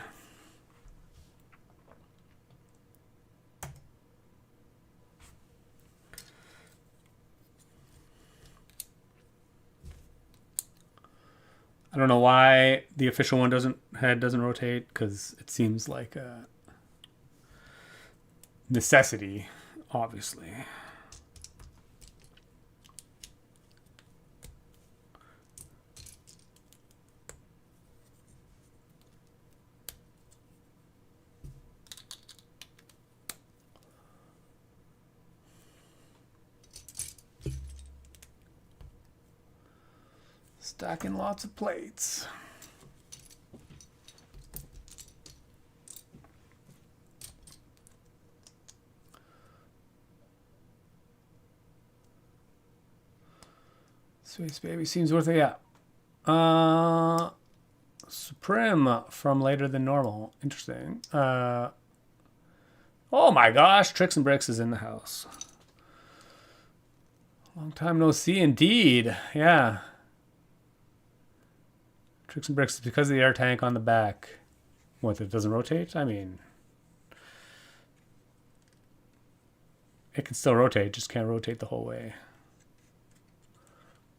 I don't know why the official one doesn't rotate, because it seems like a necessity, obviously. Stacking lots of plates. Space Baby seems worth it, yeah. Supreme from Later Than Normal. Interesting. Oh my gosh, Tricks and Bricks is in the house. Long time no see, indeed. Yeah. Tricks and Bricks is because of the air tank on the back. What, it doesn't rotate? I mean, it can still rotate, just can't rotate the whole way.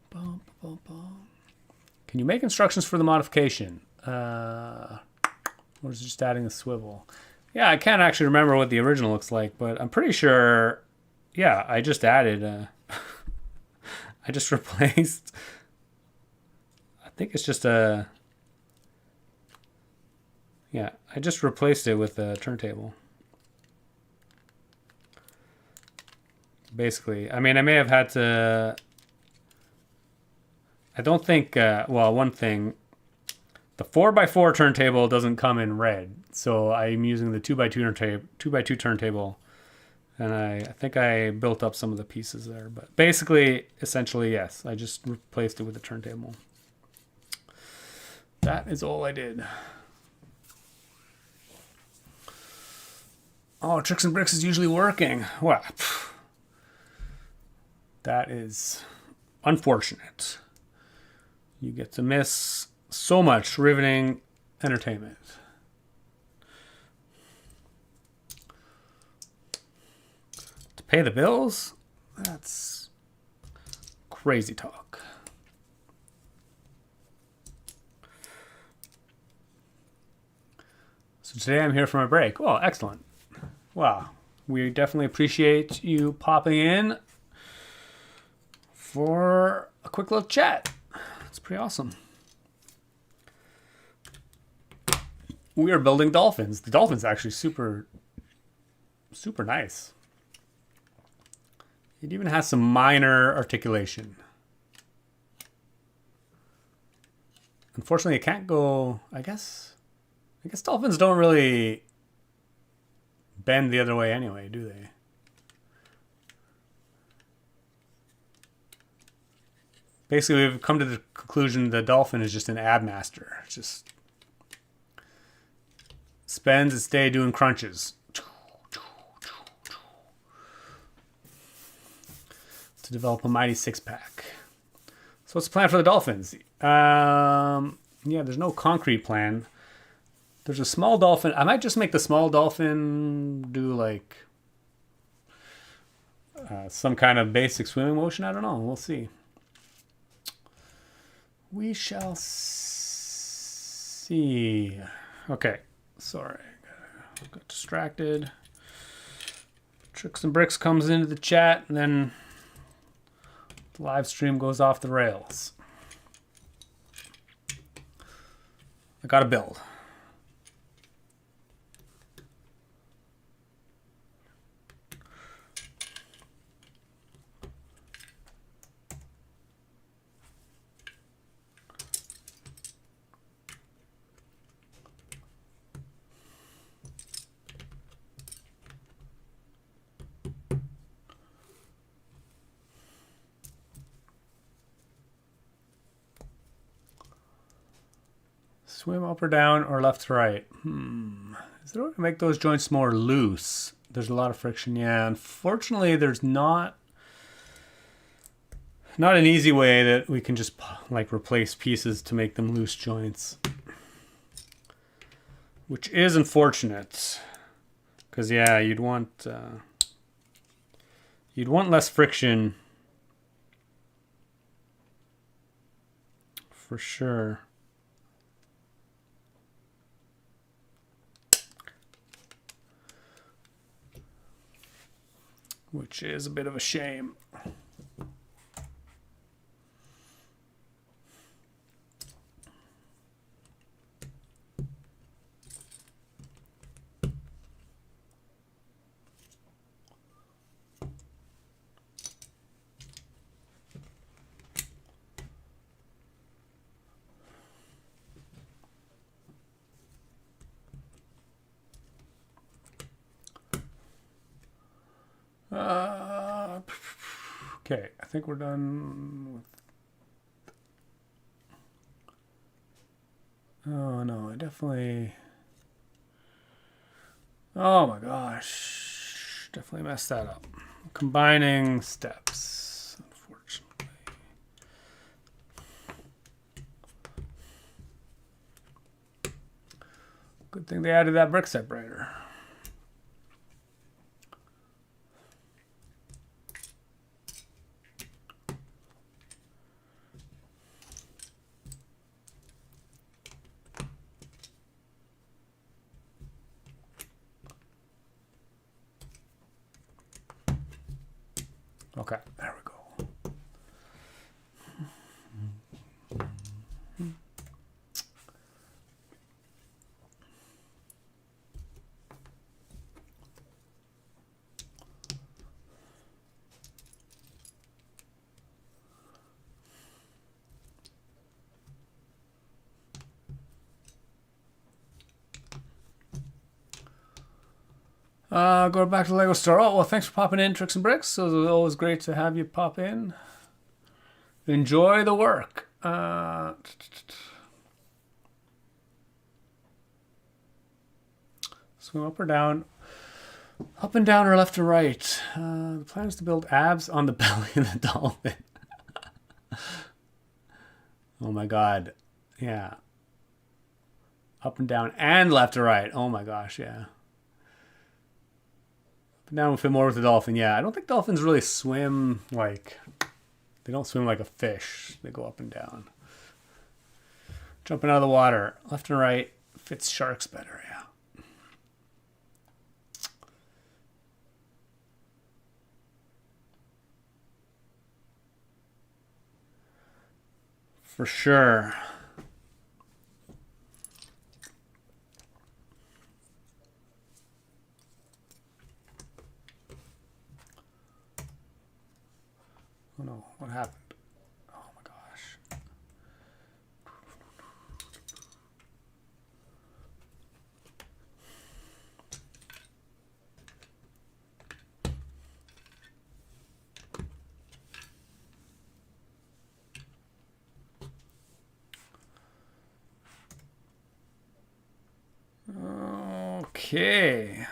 Bum, bum, bum. Can you make instructions for the modification? Or is it just adding a swivel? Yeah, I can't actually remember what the original looks like, but I'm pretty sure, yeah, I just added, I just replaced... I think it's just a... Yeah, I just replaced it with a turntable. Basically. I mean, I may have had to... I don't think... well, one thing. The 4x4 turntable doesn't come in red. So I'm using the 2x2 turntable. And I think I built up some of the pieces there. But basically, essentially, yes. I just replaced it with a turntable. That is all I did. Oh, Tricks and Bricks is usually working. Well, that is unfortunate. You get to miss so much riveting entertainment. To pay the bills? That's crazy talk. So today I'm here for my break. Oh, excellent. Wow. We definitely appreciate you popping in for a quick little chat. It's pretty awesome. We are building dolphins. The dolphin's actually super nice. It even has some minor articulation. Unfortunately, it can't go, I guess dolphins don't really bend the other way anyway, do they? Basically, we've come to the conclusion the dolphin is just an ab master. It just spends its day doing crunches to develop a mighty six-pack. So what's the plan for the dolphins? Yeah, there's no concrete plan. There's a small dolphin. I might just make the small dolphin do like some kind of basic swimming motion. I don't know. We'll see. We shall see. Okay. Sorry. Got distracted. Tricks and Bricks comes into the chat, and then the live stream goes off the rails. I gotta build. Swim up or down or left to right? Is there a way to make those joints more loose? There's a lot of friction. Yeah, unfortunately, there's not an easy way that we can just like replace pieces to make them loose joints, which is unfortunate. Because yeah, you'd want less friction for sure. Which is a bit of a shame. Okay, I think we're done with... Oh no, I definitely... Oh my gosh. Definitely messed that up. Combining steps, unfortunately. Good thing they added that brick separator. Okay, there we go. Go back to the Lego store. Oh, well, thanks for popping in, Tricks and Bricks. It was always great to have you pop in. Enjoy the work. Swim up or down. Up and down or left to right. The plan is to build abs on the belly of the dolphin. Oh my god. Yeah. Up and down and left to right. Oh my gosh, yeah. Now we'll fit more with the dolphin. Yeah, I don't think dolphins really swim like... They don't swim like a fish. They go up and down. Jumping out of the water. Left and right fits sharks better, yeah. For sure. Oh no, what happened? Oh my gosh. Okay.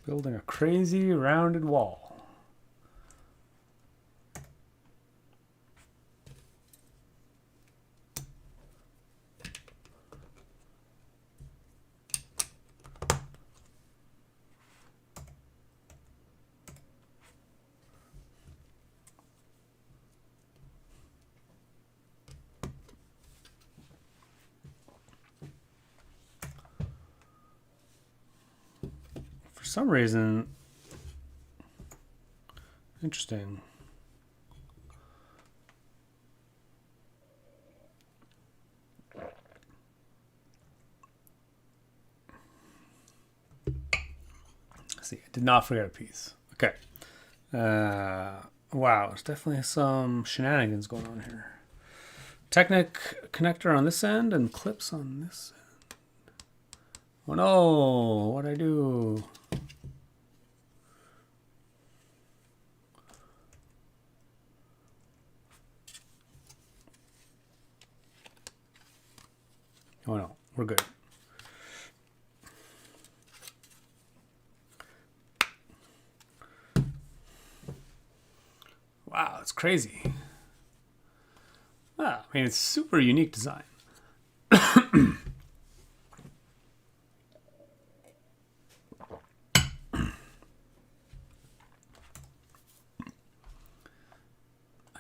Building a crazy rounded wall. For some reason, interesting. Let's see, I did not forget a piece. Okay. Wow, there's definitely some shenanigans going on here. Technic connector on this end and clips on this end. Oh no, what'd I do? Oh no, we're good. Wow, it's crazy. Wow, I mean, it's super unique design. I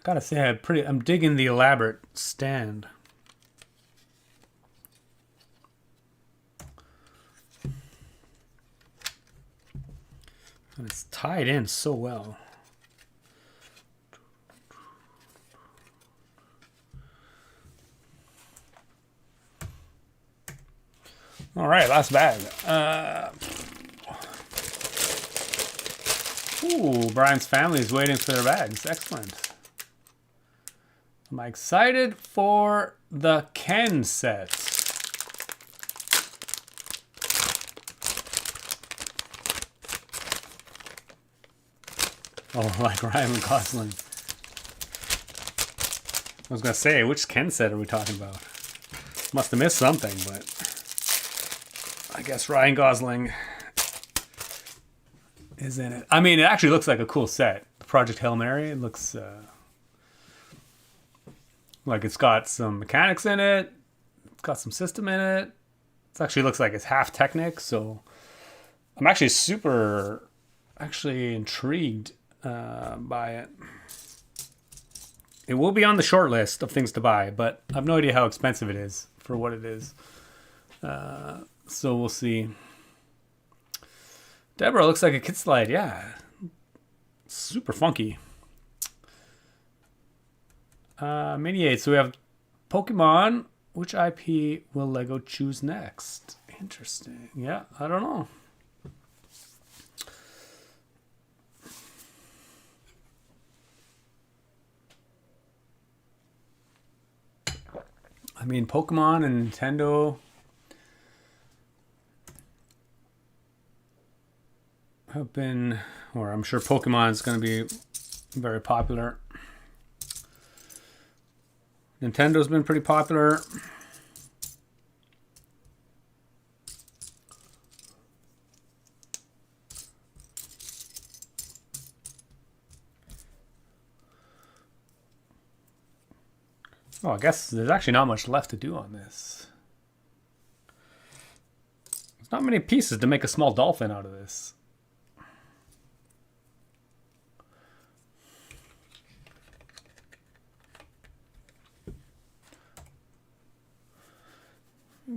gotta say, I'm digging the elaborate stand. And it's tied in so well. All right, last bag. Ooh, Brian's family is waiting for their bags. Excellent. Am I excited for the Ken set? Oh, like Ryan Gosling. I was going to say, which Ken set are we talking about? Must have missed something, but I guess Ryan Gosling is in it. I mean, it actually looks like a cool set. Project Hail Mary. It looks like it's got some mechanics in it. It's got some system in it. It actually looks like it's half Technic, so I'm actually super intrigued by it. It will be on the short list of things to buy, but I have no idea how expensive it is for what it is. So we'll see. Deborah looks like a kid slide. Yeah. Super funky. Mini 8. So we have Pokemon. Which IP will Lego choose next? Interesting. Yeah, I don't know. I mean, Pokemon and Nintendo have been, or I'm sure Pokemon is going to be very popular. Nintendo's been pretty popular. Oh, I guess there's actually not much left to do on this. There's not many pieces to make a small dolphin out of this.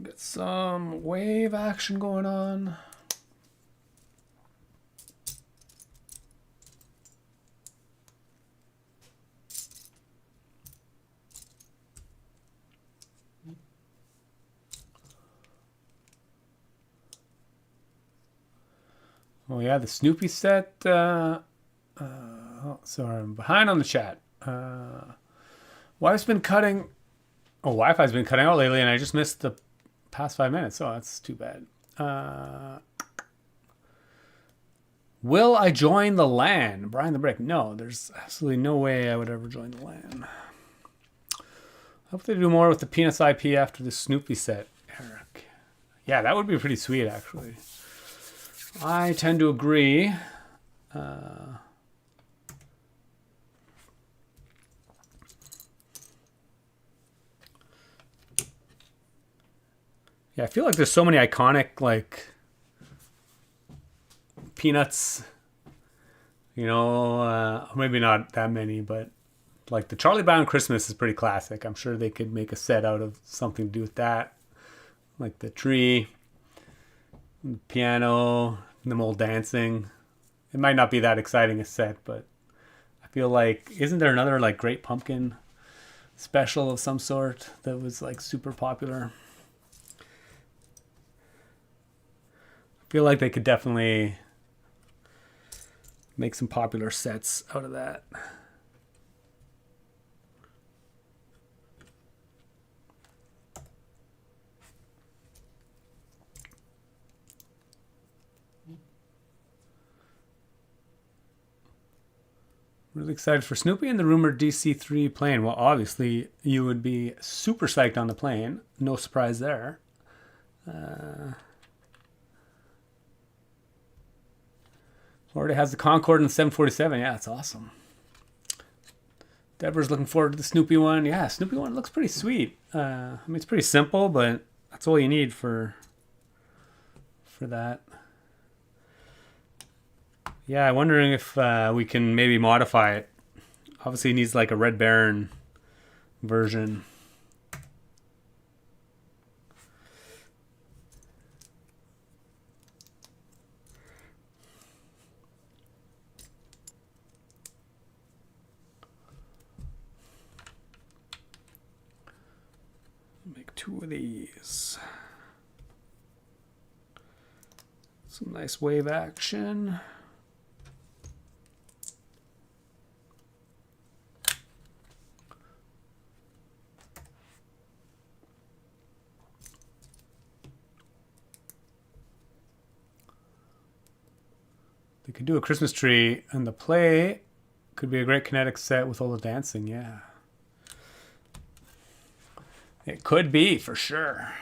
Get some wave action going on. Oh yeah, the Snoopy set. Oh, sorry, I'm behind on the chat. Wife's been cutting. Oh, Wi-Fi's been cutting out lately, and I just missed the past 5 minutes. Oh, that's too bad. Will I join the LAN? Brian the Brick. No, there's absolutely no way I would ever join the LAN. I hope they do more with the Peanuts IP after the Snoopy set, Eric. Yeah, that would be pretty sweet, actually. I tend to agree. Yeah, I feel like there's so many iconic, like, Peanuts, maybe not that many, but like the Charlie Brown Christmas is pretty classic. I'm sure they could make a set out of something to do with that. Like the tree, the piano, them all dancing. It might not be that exciting a set, but I feel like, isn't there another like Great Pumpkin special of some sort that was like super popular? I feel like they could definitely make some popular sets out of that. Really excited for Snoopy and the rumored DC3 plane. Well, obviously, you would be super psyched on the plane. No surprise there. Already has the Concorde and the 747. Yeah, that's awesome. Deborah's looking forward to the Snoopy one. Yeah, Snoopy one looks pretty sweet. I mean, it's pretty simple, but that's all you need for that. Yeah, I'm wondering if we can maybe modify it. Obviously, it needs like a Red Baron version. Make 2 of these. Some nice wave action. They could do a Christmas tree, and the play could be a great kinetic set with all the dancing. Yeah. It could be, for sure.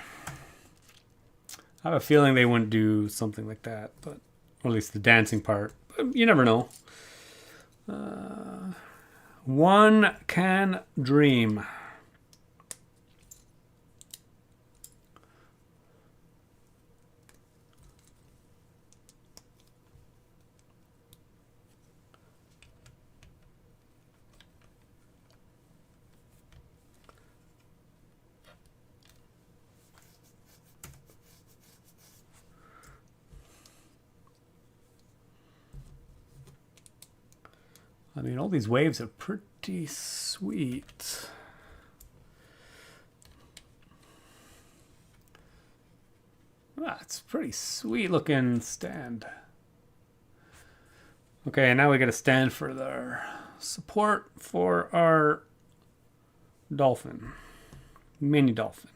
I have a feeling they wouldn't do something like that, but, or at least the dancing part. But you never know. One can dream. I mean, all these waves are pretty sweet. That's pretty sweet looking stand. Okay, now we got a stand for the support for our dolphin, mini dolphin.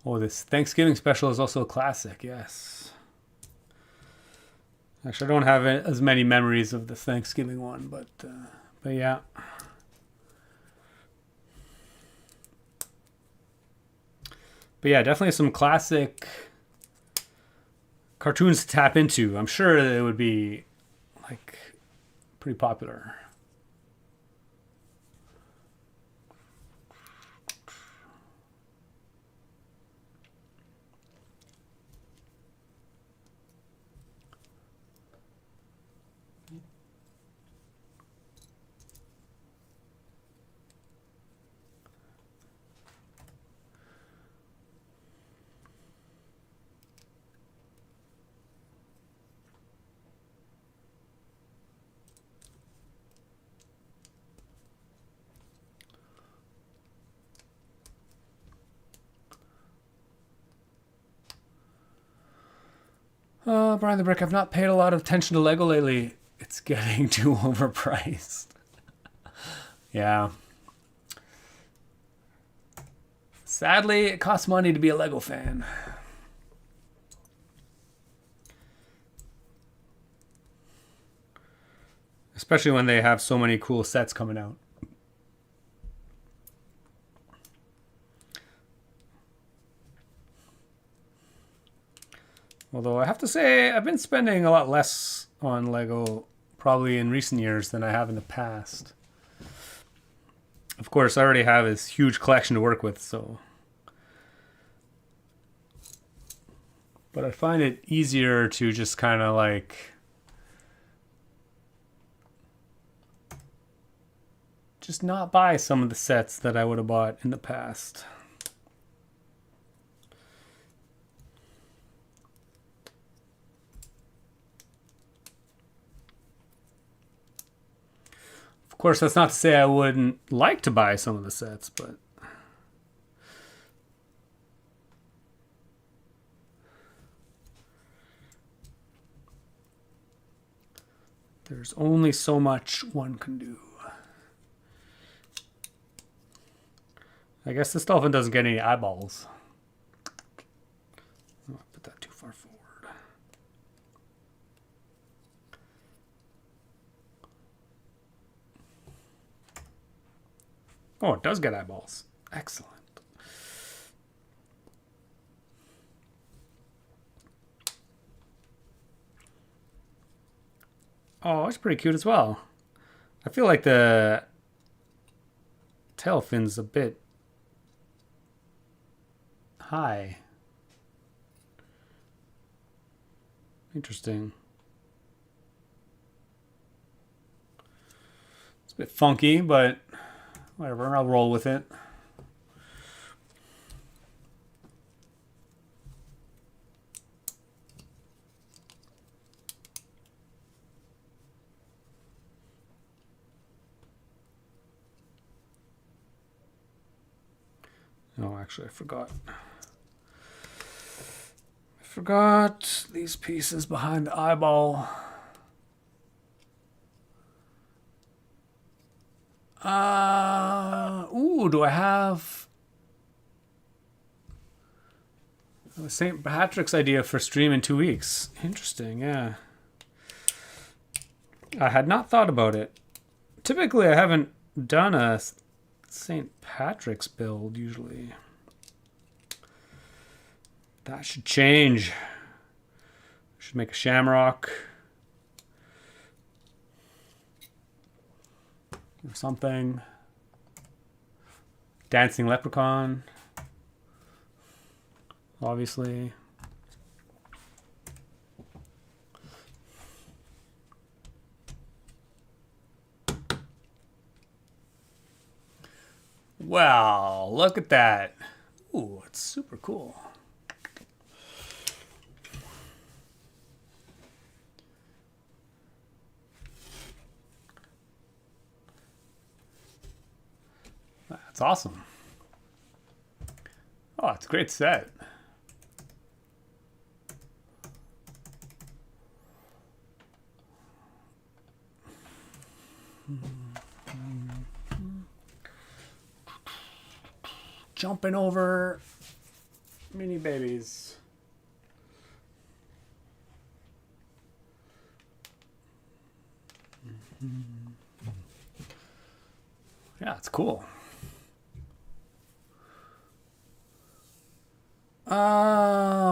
Oh, this Thanksgiving special is also a classic, yes. Actually, I don't have as many memories of the Thanksgiving one, but yeah. But yeah, definitely some classic cartoons to tap into. I'm sure it would be like pretty popular. Brian the Brick, I've not paid a lot of attention to Lego lately. It's getting too overpriced. Yeah. Sadly, it costs money to be a Lego fan. especially when they have so many cool sets coming out. Although I have to say, I've been spending a lot less on Lego probably in recent years than I have in the past. Of course, I already have this huge collection to work with, so. But I find it easier to just kind of like just not buy some of the sets that I would have bought in the past. Of course, that's not to say I wouldn't like to buy some of the sets, but there's only so much one can do. I guess this dolphin doesn't get any eyeballs. Oh, I put that too far forward. Oh, it does get eyeballs. Excellent. Oh, it's pretty cute as well. I feel like the tail fin's a bit high. Interesting. It's a bit funky, but whatever, I'll roll with it. Oh, actually, I forgot. I forgot these pieces behind the eyeball. Ooh, do I have St. Patrick's idea for stream in 2 weeks? Interesting, yeah. I had not thought about it. Typically, I haven't done a St. Patrick's build usually. That should change. Should make a shamrock or something. Dancing leprechaun, obviously. Wow, look at that. Ooh, it's super cool. That's awesome. Oh, it's a great set. Jumping over mini babies. Yeah, it's cool.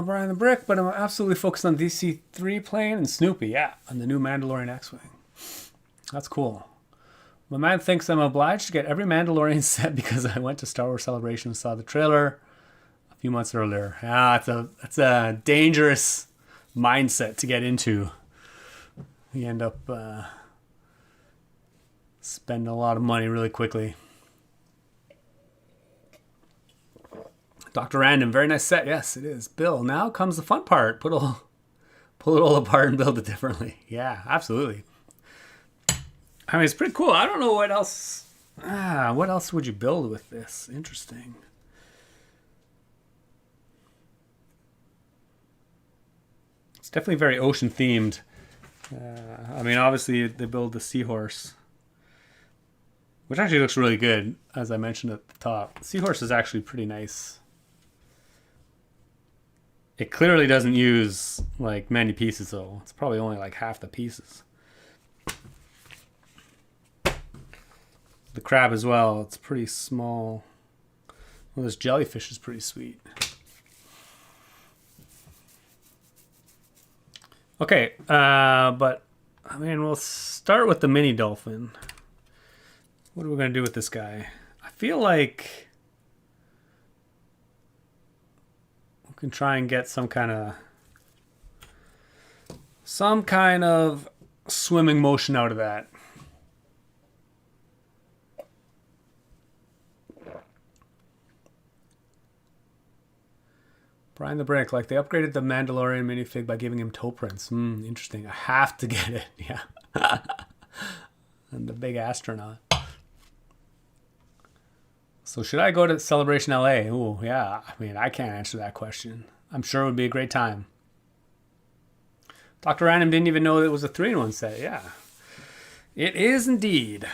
Brian the Brick, but I'm absolutely focused on DC3 plane and Snoopy, yeah, and the new Mandalorian X-Wing. That's cool. My man thinks I'm obliged to get every Mandalorian set because I went to Star Wars Celebration and saw the trailer a few months earlier. Yeah, it's a dangerous mindset to get into. You end up spending a lot of money really quickly. Dr. Random, very nice set. Yes, it is. Bill, now comes the fun part. Pull it all apart and build it differently. Yeah, absolutely. I mean, it's pretty cool. I don't know what else. What else would you build with this? Interesting. It's definitely very ocean themed. I mean, obviously they build the seahorse, which actually looks really good, as I mentioned at the top. The seahorse is actually pretty nice. It clearly doesn't use like many pieces though. It's probably only like half the pieces. The crab as well. It's pretty small. Well, this jellyfish is pretty sweet. Okay, but I mean, we'll start with the mini dolphin. What are we going to do with this guy? I feel like we can try and get some kind of swimming motion out of that. Brian the Brick, like they upgraded the Mandalorian minifig by giving him toe prints. Interesting. I have to get it. Yeah. And the big astronaut. So should I go to Celebration LA? Oh, yeah. I mean, I can't answer that question. I'm sure it would be a great time. Dr. Random didn't even know it was a 3-in-1 set. Yeah. It is indeed.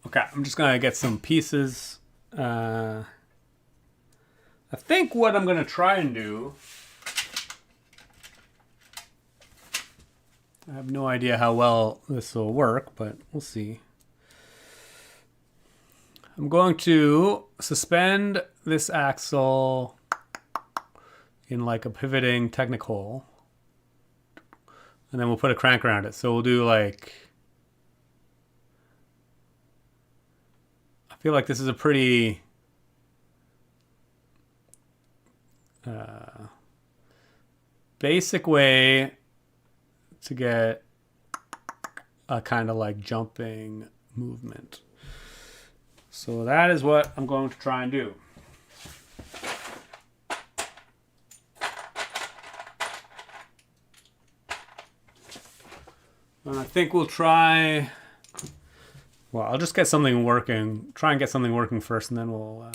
Okay, I'm just going to get some pieces. I think what I'm going to try and do... I have no idea how well this will work, but we'll see. I'm going to suspend this axle in like a pivoting Technic hole. And then we'll put a crank around it. So we'll do like... I feel like this is a pretty... basic way to get a kind of like jumping movement. So that is what I'm going to try and do. And I think we'll try... Well, I'll just get something working. Try and get something working first, and then we'll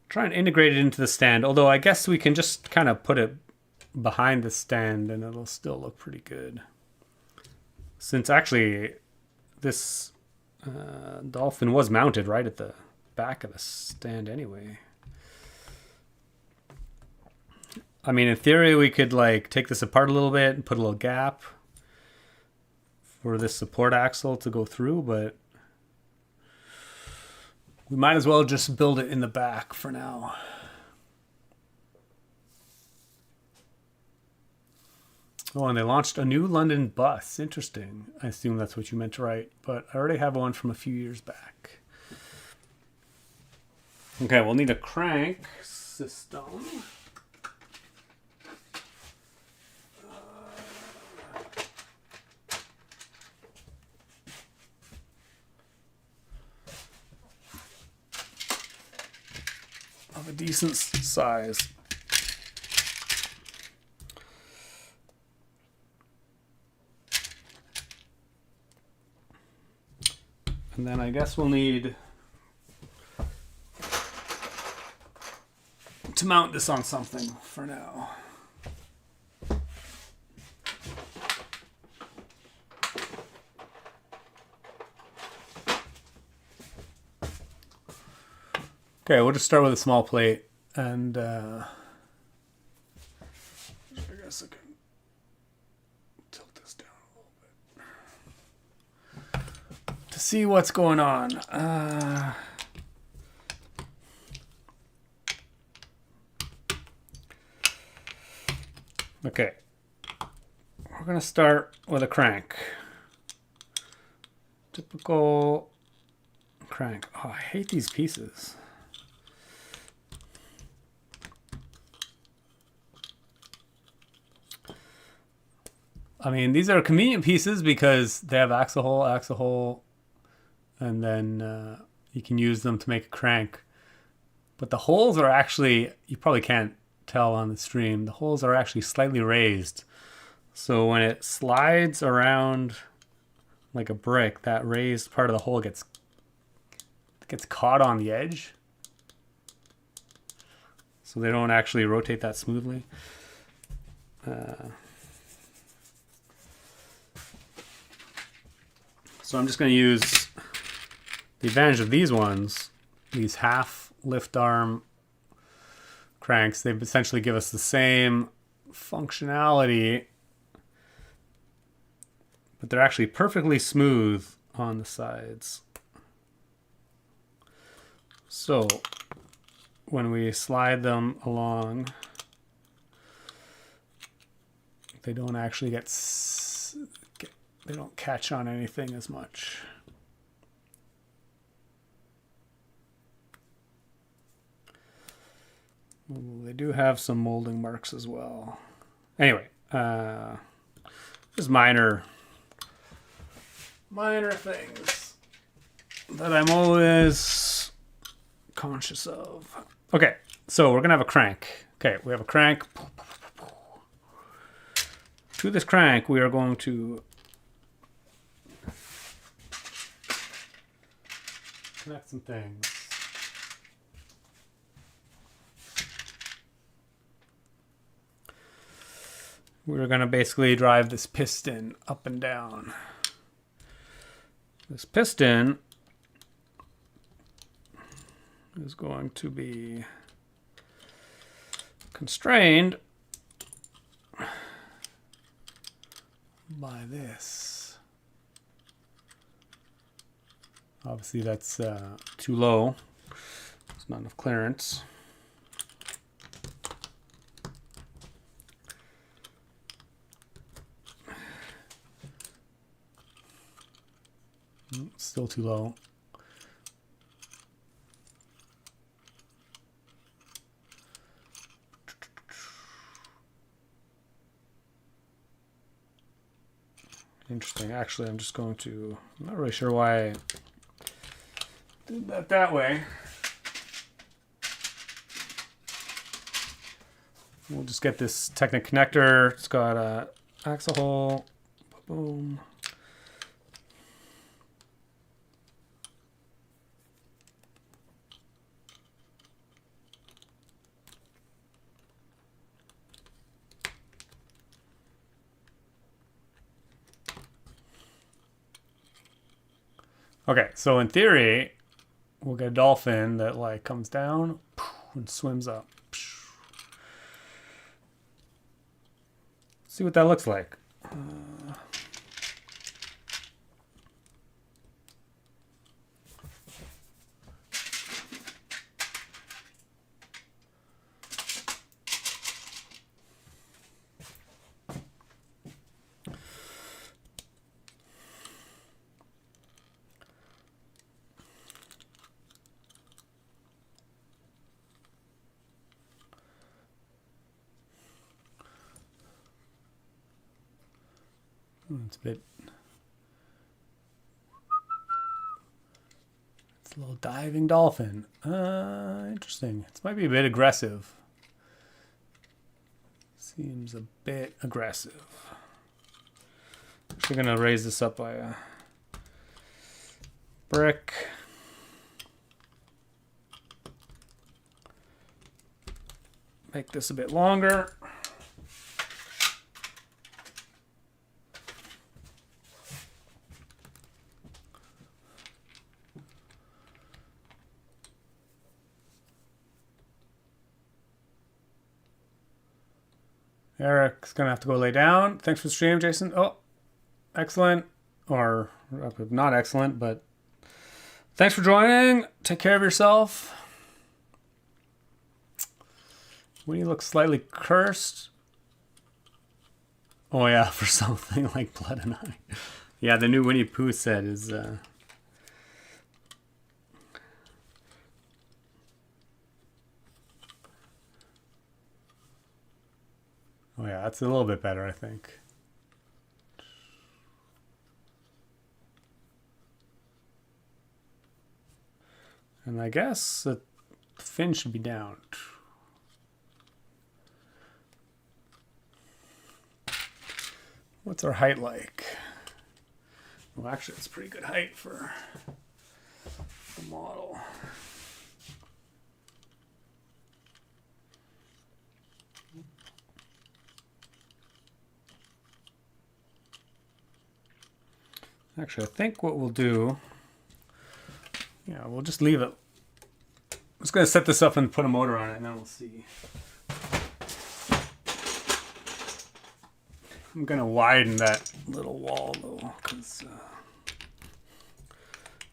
try and integrate it into the stand. Although I guess we can just kind of put it behind the stand, and it'll still look pretty good. Since actually, this dolphin was mounted right at the back of the stand anyway. I mean, in theory, we could like take this apart a little bit and put a little gap for this support axle to go through, but we might as well just build it in the back for now. Oh, and they launched a new London bus. Interesting. I assume that's what you meant to write, but I already have one from a few years back. Okay, we'll need a crank system. Of a decent size. And then I guess we'll need to mount this on something for now. Okay, we'll just start with a small plate, and I guess I can tilt this down a little bit to see what's going on. Okay, we're gonna start with a crank. Typical crank. Oh, I hate these pieces. I mean, these are convenient pieces because they have axle hole, and then you can use them to make a crank. But the holes are actually, you probably can't tell on the stream, the holes are actually slightly raised. So when it slides around like a brick, that raised part of the hole gets caught on the edge. So they don't actually rotate that smoothly. So I'm just going to use the advantage of these ones, these half lift arm cranks. They essentially give us the same functionality, but they're actually perfectly smooth on the sides. So when we slide them along, they don't actually they don't catch on anything as much. Ooh, they do have some molding marks as well. Anyway, just minor things that I'm always conscious of. Okay, so we're gonna have a crank. Okay, we have a crank. To this crank, we are going to connect some things. We're going to basically drive this piston up and down. This piston is going to be constrained by this. Obviously that's too low. There's not enough clearance. Still too low. Interesting. Actually, I'm just going to... I'm not really sure why I did that way. We'll just get this Technic connector. It's got a axle hole. Boom. Okay, so in theory, we'll get a dolphin that like comes down and swims up. See what that looks like. It's a bit... It's a little diving dolphin. Interesting. This might be a bit aggressive. Seems a bit aggressive. Actually gonna raise this up by a brick. Make this a bit longer. Eric's gonna have to go lay down. Thanks for the stream, Jason. Oh, excellent. Or not excellent, but thanks for joining. Take care of yourself. Winnie looks slightly cursed. Oh yeah, for something like Blood and Eye. Yeah, the new Winnie Pooh set is... Oh yeah, that's a little bit better, I think. And I guess the fin should be down. What's our height like? Well, actually, it's pretty good height for the model. Actually, I think what we'll do, yeah, we'll just leave it just gonna set this up and put a motor on it, and then we'll see. I'm gonna widen that little wall though, because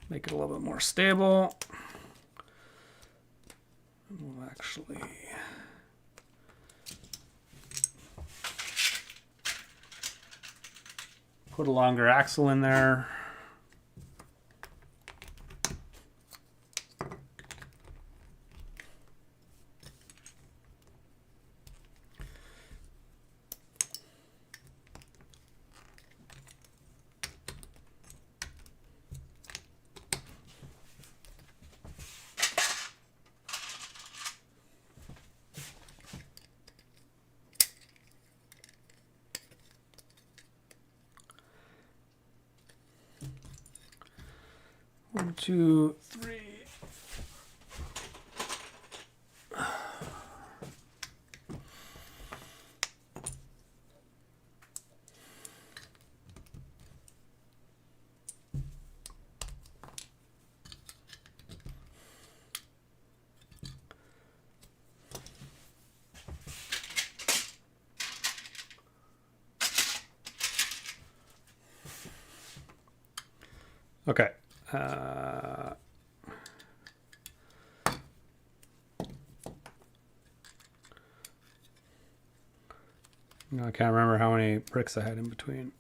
make it a little bit more stable. We'll actually put a longer axle in there. One, two, three. Okay. I can't remember how many bricks I had in between.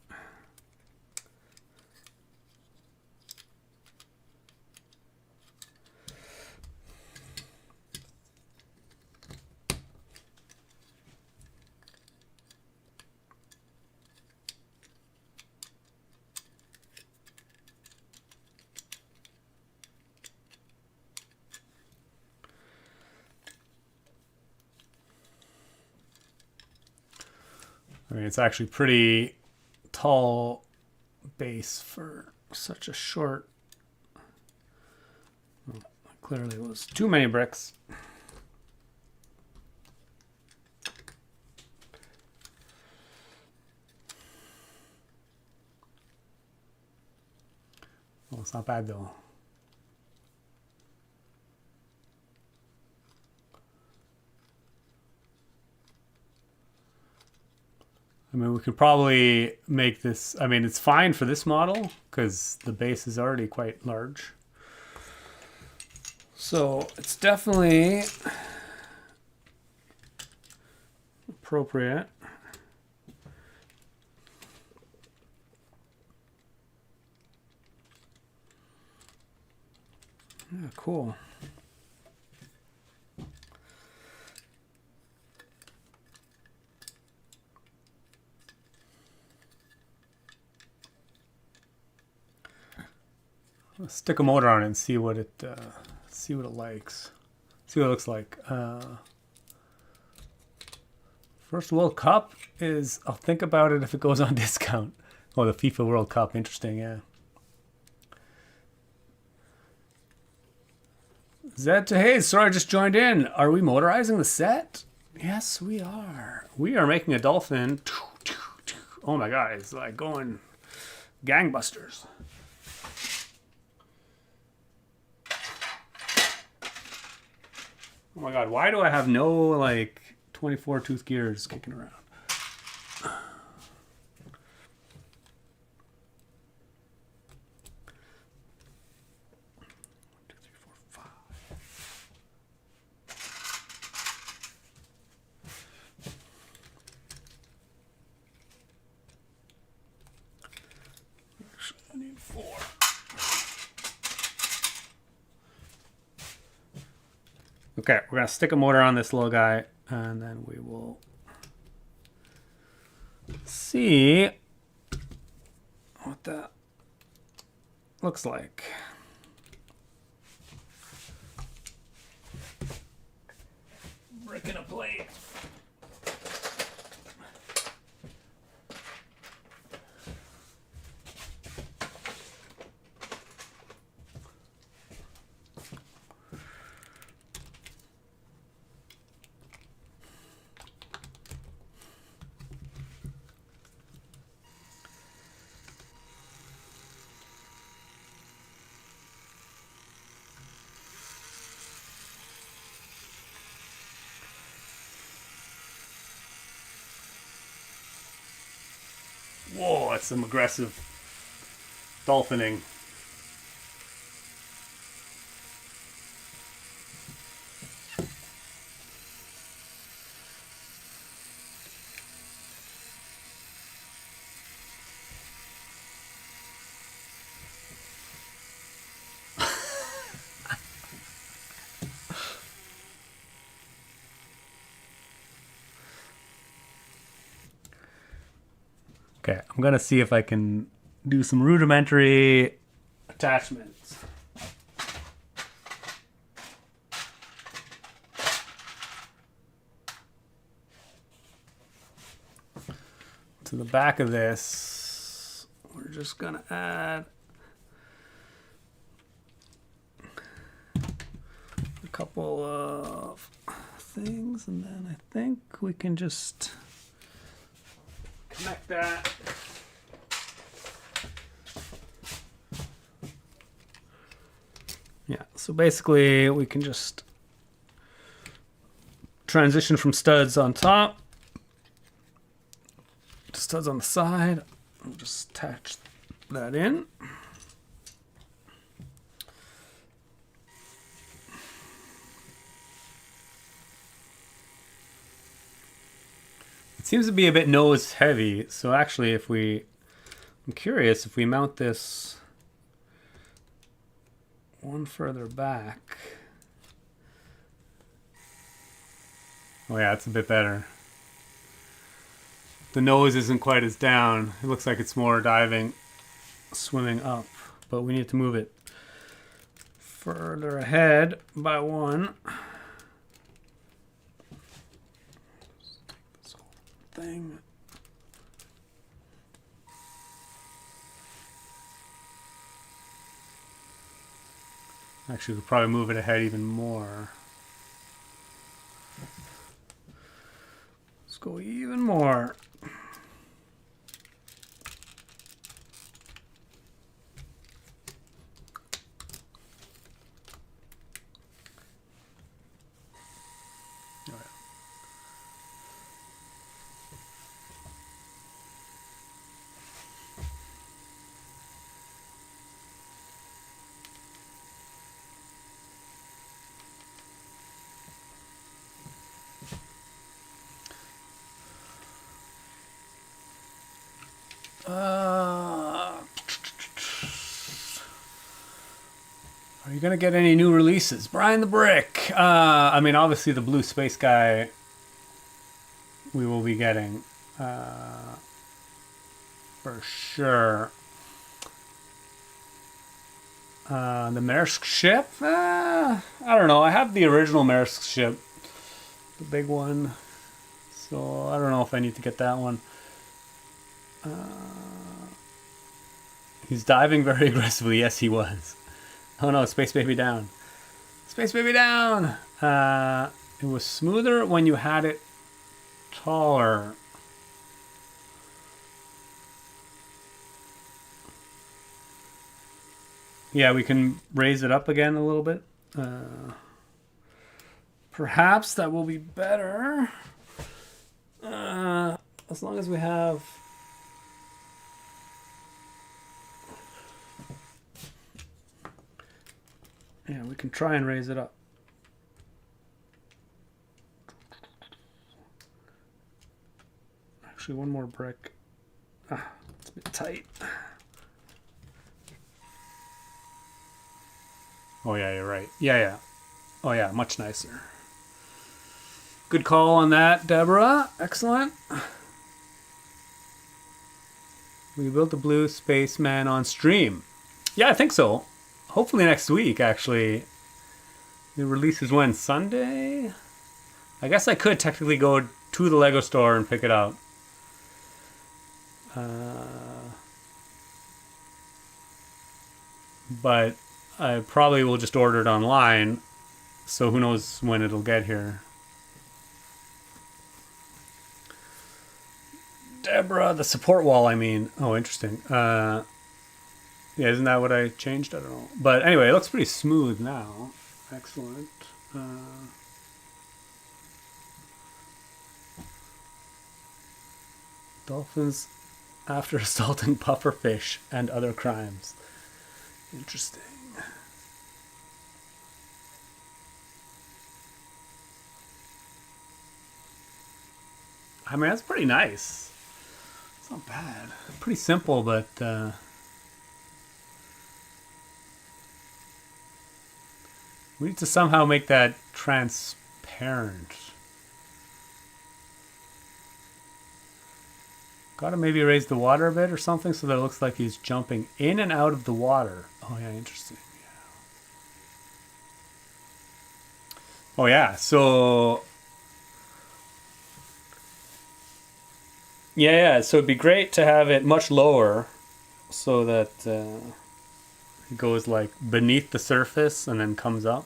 I mean, it's actually pretty tall base for such a short. Well, clearly, it was too many bricks. Well, it's not bad though. I mean, we could probably make this, I mean, it's fine for this model because the base is already quite large. So it's definitely appropriate. Yeah, cool. Let's stick a motor on it and see what it likes. See what it looks like. First World Cup is, I'll think about it if it goes on discount. Oh, the FIFA World Cup, interesting, yeah. Zed to Hayes, sorry I just joined in. Are we motorizing the set? Yes, we are. We are making a dolphin. Oh my god, it's like going gangbusters. Oh my god, why do I have no like 24 tooth gears kicking around? 1, 2, 3, 4, 5. Actually, I need 4. Okay, we're gonna stick a motor on this little guy, and then we will see what that looks like. Brick in a plate. That's some aggressive dolphining. Okay, I'm gonna see if I can do some rudimentary attachments. To the back of this, we're just gonna add a couple of things, and then I think we can just connect that. Yeah, so basically we can just transition from studs on top to studs on the side. I'll just attach that in. It seems to be a bit nose heavy, so actually I'm curious if we mount this one further back. Oh yeah, it's a bit better. The nose isn't quite as down. It looks like it's more diving, swimming up, but we need to move it further ahead by one. This whole thing. Actually, we'll probably move it ahead even more. Let's go even more. Are you gonna get any new releases? Brian the Brick. I mean, obviously the blue space guy we will be getting for sure. The Maersk ship? I don't know. I have the original Maersk ship, the big one. So I don't know if I need to get that one. He's diving very aggressively. Yes, he was. Oh no, Space Baby down. Space Baby down! It was smoother when you had it taller. Yeah, we can raise it up again a little bit. Perhaps that will be better. As long as we have... Yeah, we can try and raise it up. Actually, one more brick. It's a bit tight. Oh yeah, you're right. Yeah. Oh yeah, much nicer. Good call on that, Deborah. Excellent. We built the blue spaceman on stream. Yeah, I think so. Hopefully next week, actually. The release is when? Sunday? I guess I could technically go to the Lego store and pick it up. But I probably will just order it online. So who knows when it'll get here. Deborah, the support wall, I mean. Oh, interesting. Yeah, isn't that what I changed? I don't know. But anyway, it looks pretty smooth now. Excellent. Dolphins after assaulting pufferfish and other crimes. Interesting. I mean, that's pretty nice. It's not bad. Pretty simple, but we need to somehow make that transparent. Gotta maybe raise the water a bit or something so that it looks like he's jumping in and out of the water. Oh yeah, interesting. Yeah. Oh yeah, so yeah, so it'd be great to have it much lower so that it goes like beneath the surface and then comes up.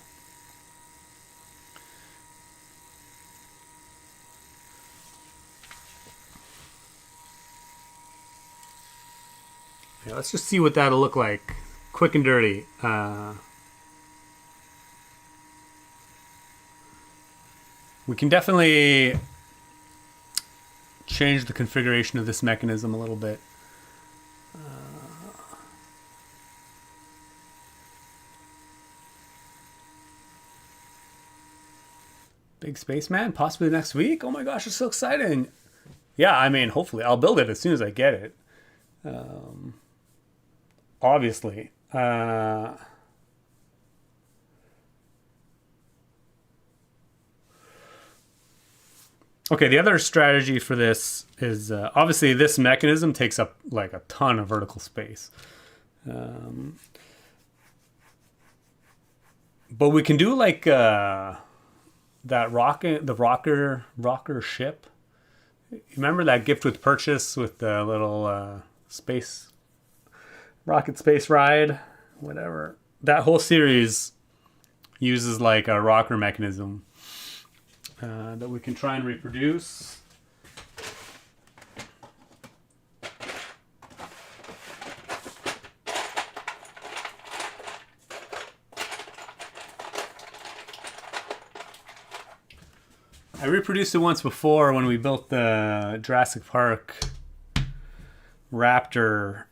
Yeah, let's just see what that'll look like. Quick and dirty. We can definitely change the configuration of this mechanism a little bit. Big Spaceman, possibly next week? Oh my gosh, it's so exciting. Yeah, I mean, hopefully. I'll build it as soon as I get it. Obviously. Okay, the other strategy for this is obviously this mechanism takes up like a ton of vertical space. But we can do like that rocker ship. You remember that gift with purchase with the little space rocket space ride, whatever. That whole series uses like a rocker mechanism that we can try and reproduce. I reproduced it once before when we built the Jurassic Park Raptor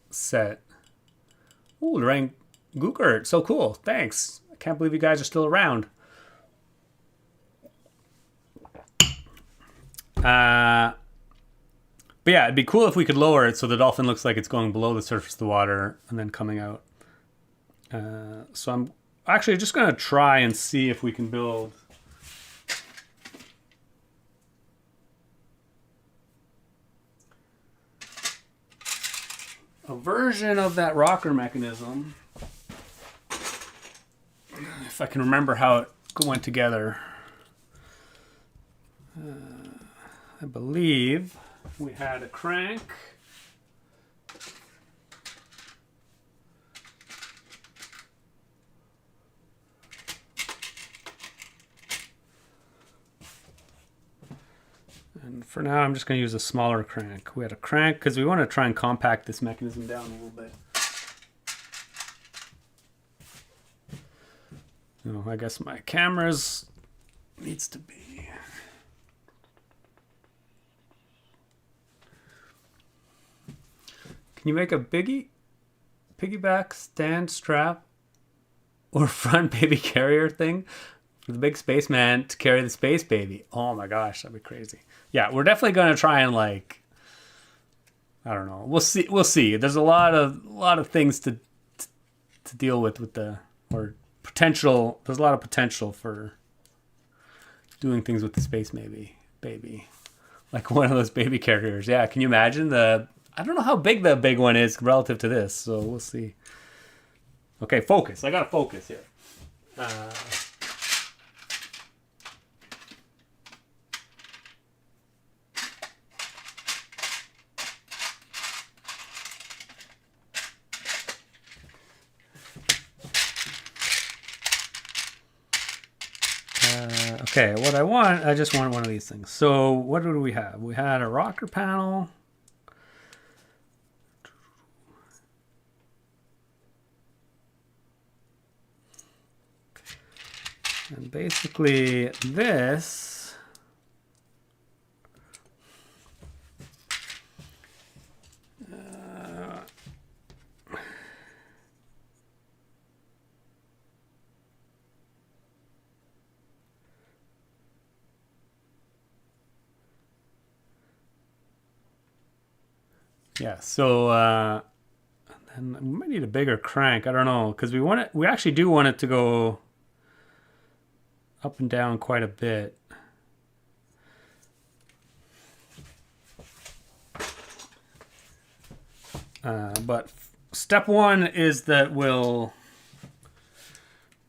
set. Ooh, Lorraine Gookert, so cool. Thanks. I can't believe you guys are still around. But yeah, it'd be cool if we could lower it so the dolphin looks like it's going below the surface of the water and then coming out. So I'm actually just going to try and see if we can build a version of that rocker mechanism. If I can remember how it went together. I believe we had a crank. And for now, I'm just going to use a smaller crank. We had a crank because we want to try and compact this mechanism down a little bit. Oh, I guess my camera's needs to be. Can you make a piggyback stand strap or front baby carrier thing for the big spaceman to carry the space baby? Oh my gosh, that'd be crazy. Yeah, we're definitely going to try and like, I don't know. We'll see. There's a lot of things to deal with the or potential. There's a lot of potential for doing things with the space baby, like one of those baby carriers. Yeah, can you imagine I don't know how big the big one is relative to this, so we'll see. Okay, focus. I gotta focus here. Okay, what I just want one of these things. So what do we have? We had a rocker panel. And basically this Yeah, so and we might need a bigger crank. I don't know, because we actually do want it to go up and down quite a bit. But step one is that we'll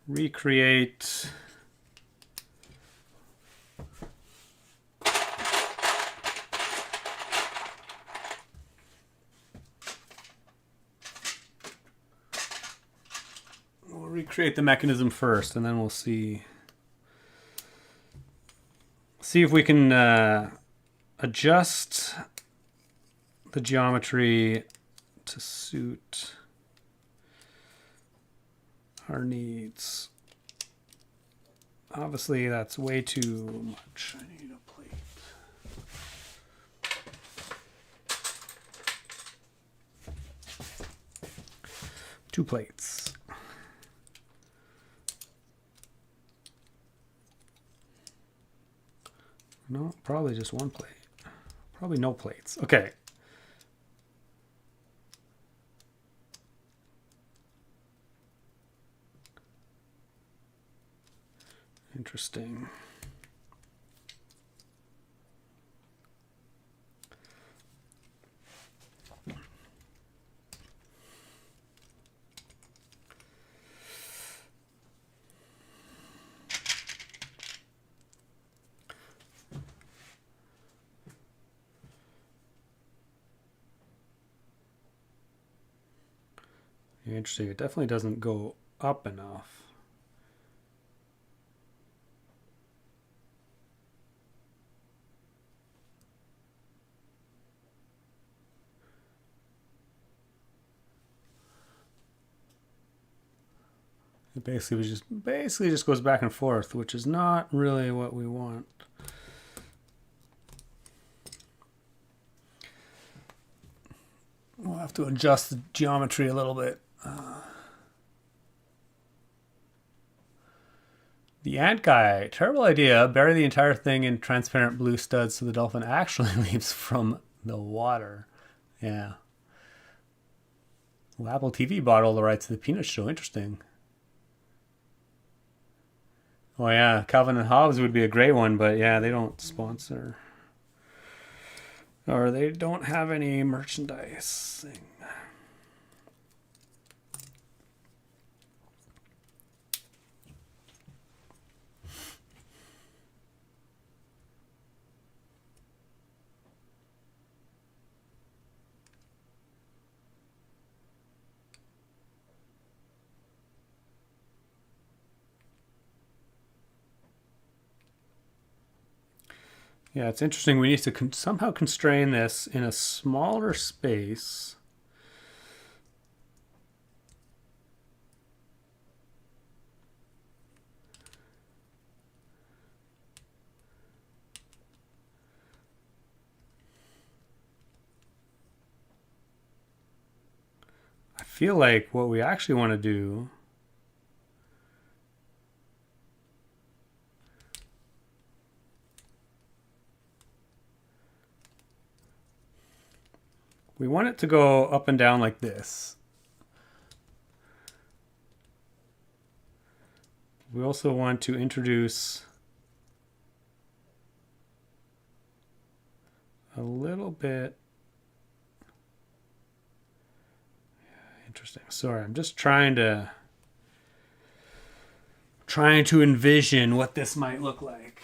recreate the mechanism first, and then we'll see if we can adjust the geometry to suit our needs. Obviously, that's way too much. I need a plate. Two plates. No, probably just one plate. Probably no plates. Okay. Interesting. Interesting. It definitely doesn't go up enough. It basically just goes back and forth, which is not really what we want. We'll have to adjust the geometry a little bit. The ant guy, terrible idea. Bury the entire thing in transparent blue studs so the dolphin actually leaves from the water. Yeah. Well, Apple TV bought all the rights to the Peanut Show. Interesting. Oh yeah, Calvin and Hobbes would be a great one, but yeah, they don't sponsor. Or they don't have any merchandising. Yeah, it's interesting. We need to somehow constrain this in a smaller space. I feel like what we actually want to do we want it to go up and down like this. We also want to introduce a little bit. Interesting. Sorry, I'm just trying to envision what this might look like.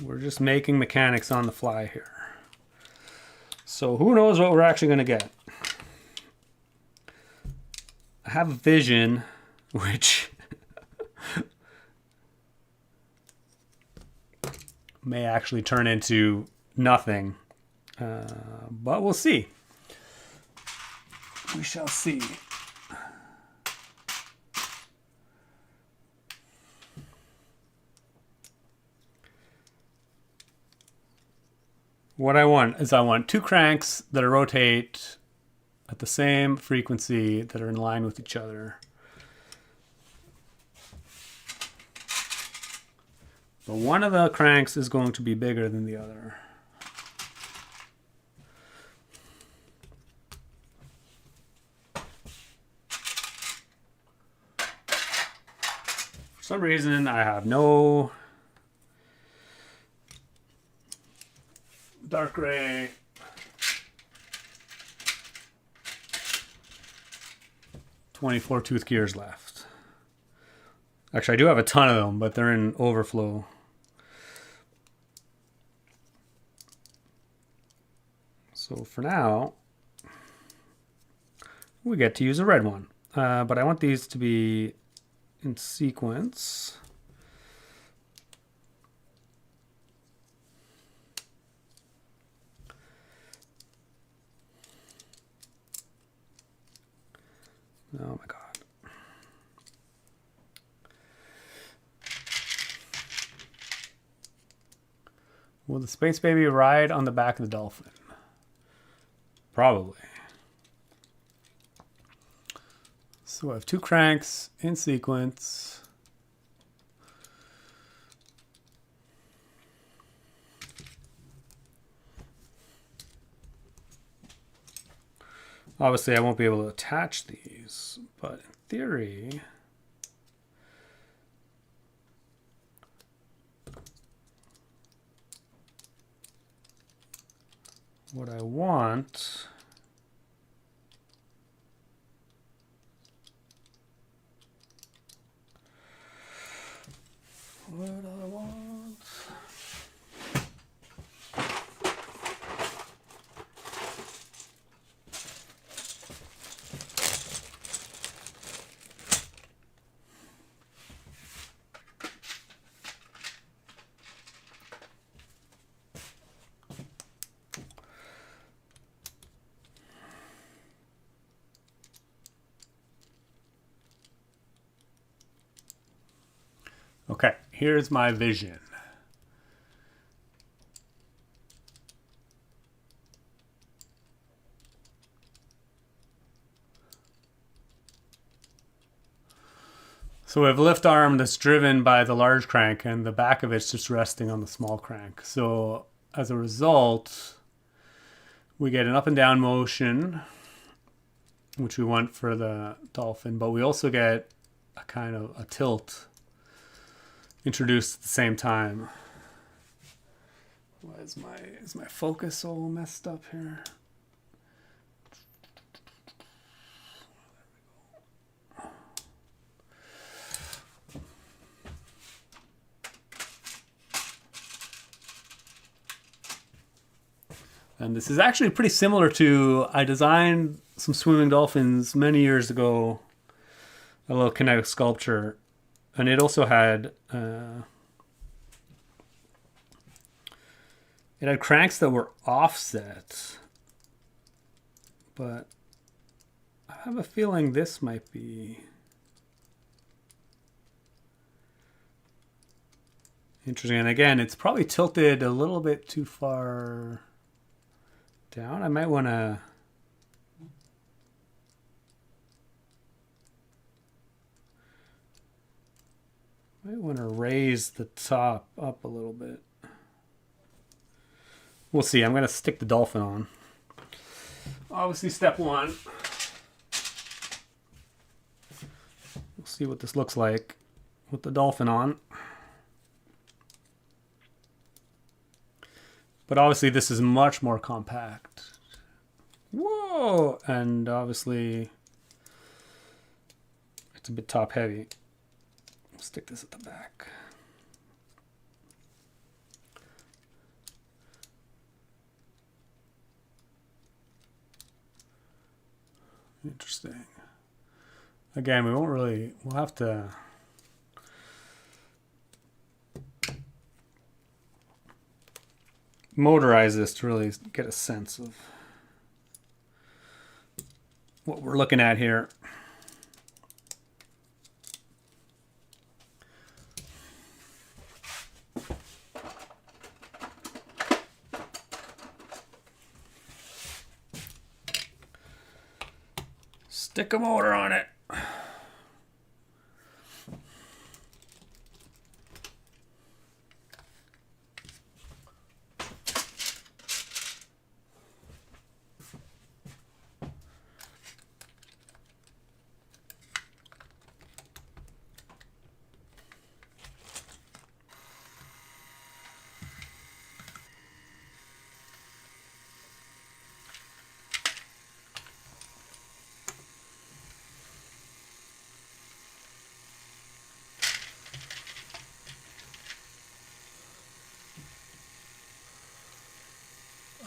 We're just making mechanics on the fly here. So who knows what we're actually going to get. I have a vision which may actually turn into nothing. But we'll see. We shall see. What I want is two cranks that rotate at the same frequency that are in line with each other. But one of the cranks is going to be bigger than the other. For some reason, I have no dark gray 24 tooth gears left. Actually, I do have a ton of them, but they're in overflow. So for now, we get to use a red one. But I want these to be in sequence. Oh my God. Will the Space Baby ride on the back of the Dolphin? Probably. So I have two cranks in sequence. Obviously, I won't be able to attach these, but in theory, what I want Okay, here's my vision. So we have a lift arm that's driven by the large crank and the back of it's just resting on the small crank. So as a result, we get an up and down motion, which we want for the Dolphin, but we also get a kind of a tilt introduced at the same time. Why is my focus all messed up here? And this is actually pretty similar to, I designed some swimming dolphins many years ago, a little kinetic sculpture, and it also had it had cranks that were offset, but I have a feeling this might be interesting. And again, it's probably tilted a little bit too far down. I might want to raise the top up a little bit. We'll see. I'm going to stick the Dolphin on. Obviously, step one. We'll see what this looks like with the Dolphin on. But obviously, this is much more compact. Whoa! And obviously, it's a bit top heavy. Stick this at the back. Interesting. Again, we'll have to motorize this to really get a sense of what we're looking at here. Stick a motor on it.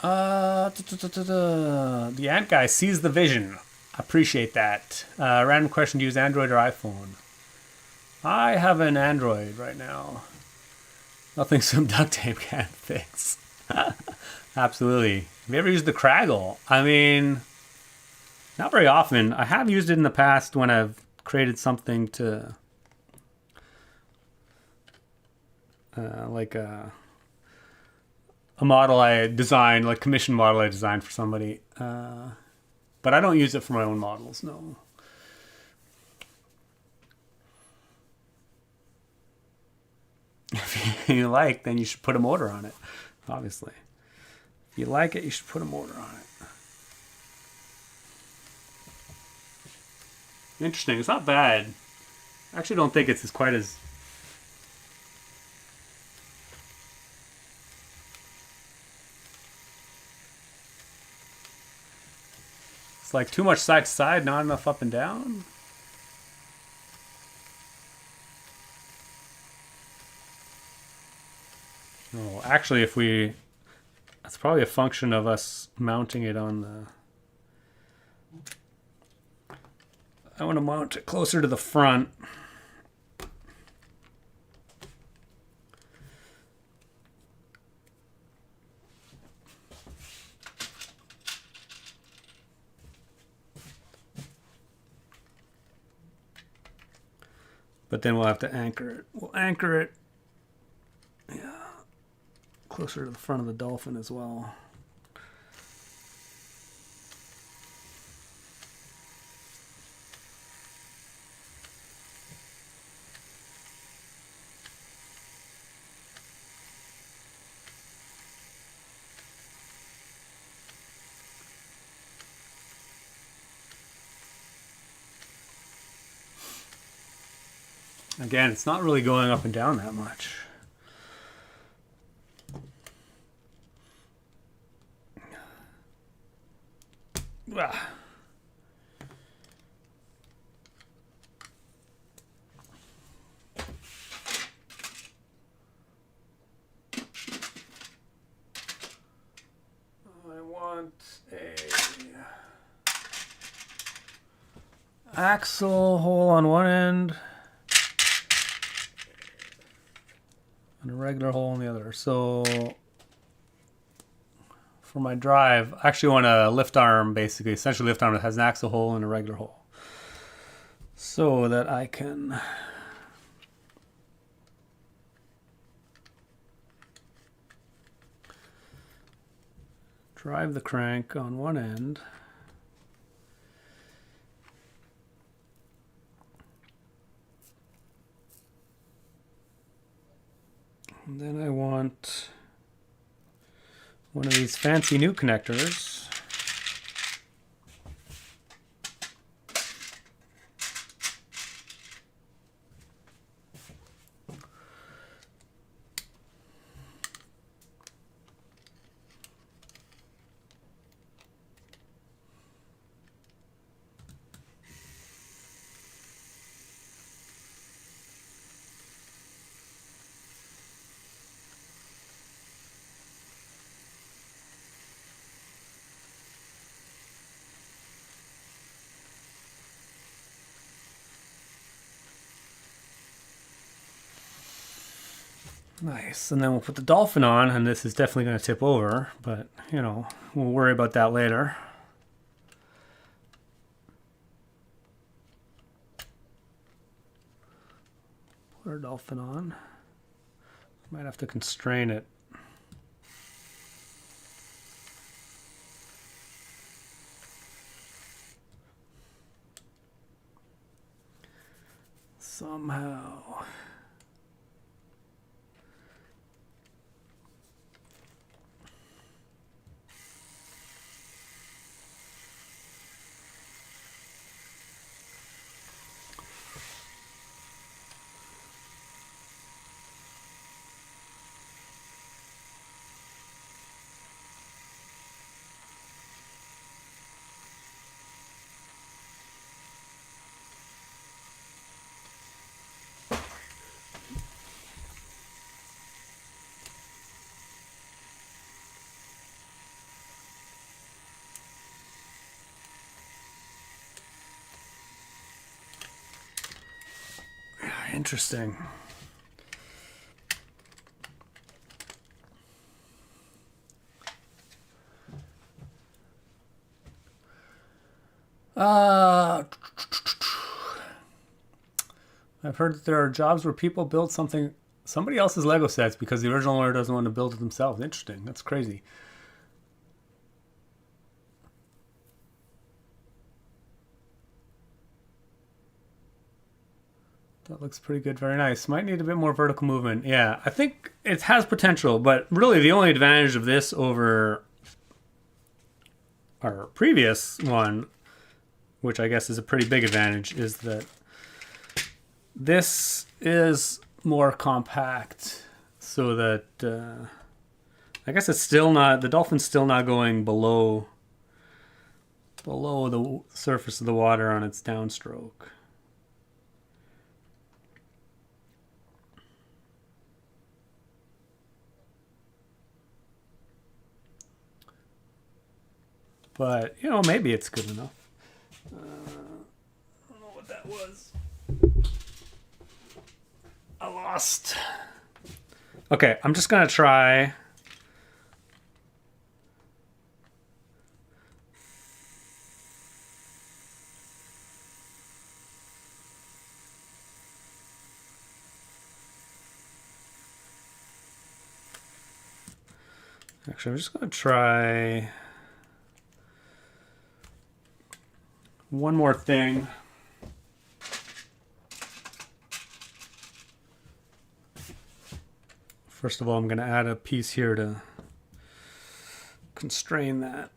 The ant guy sees the vision. Appreciate that. Random question: to use Android or iPhone? I have an Android right now. Nothing some duct tape can't fix. Absolutely. Have you ever used the Craggle? I mean, not very often. I have used it in the past when I've created something to, like a model I designed, like commission model I designed for somebody. But I don't use it for my own models, no. If you like, then you should put a motor on it, obviously. If you like it, you should put a motor on it. Interesting. It's not bad. I actually don't think it's as quite as... It's like too much side to side, not enough up and down. No, actually, if we... That's probably a function of us mounting it on the... I want to mount it closer to the front. But then we'll have to anchor it. We'll anchor it, yeah, closer to the front of the dolphin as well. Again, it's not really going up and down that much. Ah. I want a axle hole on one end and a regular hole on the other. So for my drive, I actually want a lift arm, basically, essentially lift arm that has an axle hole and a regular hole, so that I can drive the crank on one end. And then I want one of these fancy new connectors. Nice. And then we'll put the dolphin on, and this is definitely going to tip over, but, you know, we'll worry about that later. Put our dolphin on. Might have to constrain it. Somehow. Interesting. I've heard that there are jobs where people build somebody else's Lego sets because the original owner doesn't want to build it themselves. Interesting. That's crazy. That looks pretty good. Very nice. Might need a bit more vertical movement. Yeah, I think it has potential, but really the only advantage of this over our previous one, which I guess is a pretty big advantage, is that this is more compact, so that I guess it's still not, the dolphin's still not going below the surface of the water on its downstroke. But, you know, maybe it's good enough. I don't know what that was. I lost. Okay, I'm just going to try. Actually, I'm just going to try one more thing. First of all, I'm going to add a piece here to constrain that.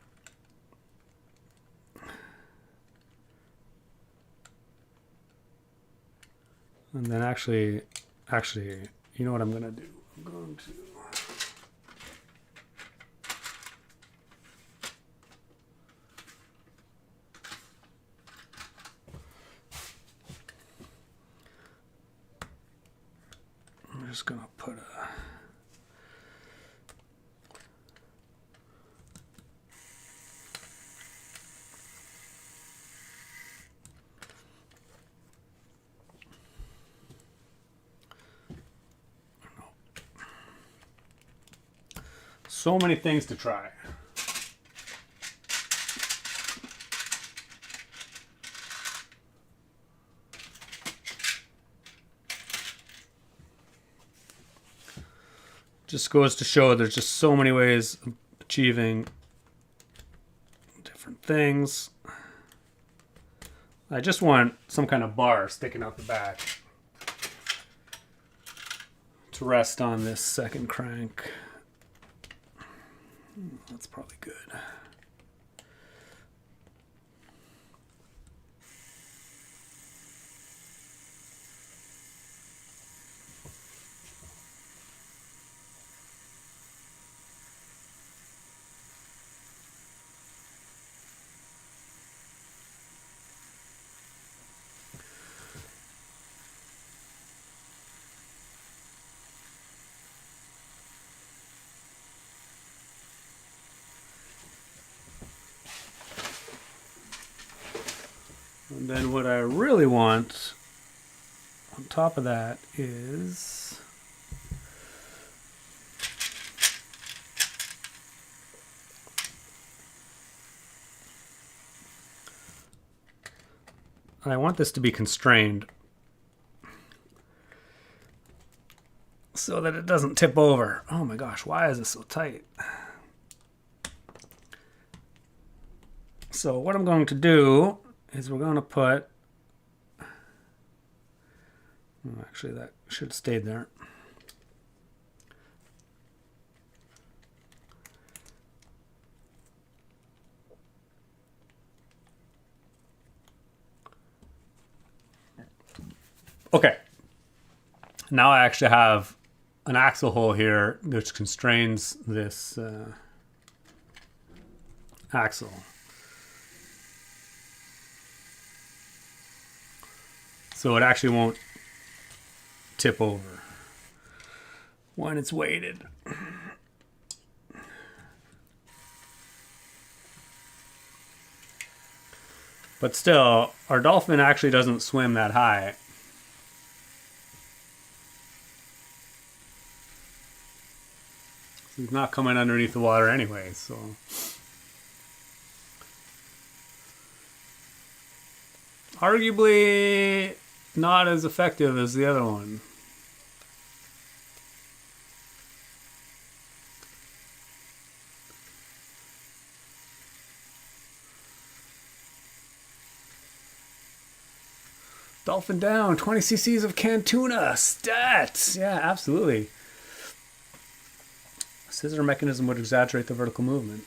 And then actually, you know what I'm going to do? I'm going to just gonna put a so many things to try. Just goes to show there's just so many ways of achieving different things. I just want some kind of bar sticking out the back to rest on this second crank. That's probably good. And then what I really want on top of that is I want this to be constrained so that it doesn't tip over. Oh my gosh, why is this so tight? So what I'm going to do is we're going to put, actually that should have stayed there. Okay, now I actually have an axle hole here which constrains this axle. So it actually won't tip over when it's weighted. But still, our dolphin actually doesn't swim that high. He's not coming underneath the water anyway, so. Arguably not as effective as the other one. Dolphin down, 20 cc's of canned tuna. Stats! Yeah, absolutely. Scissor mechanism would exaggerate the vertical movement.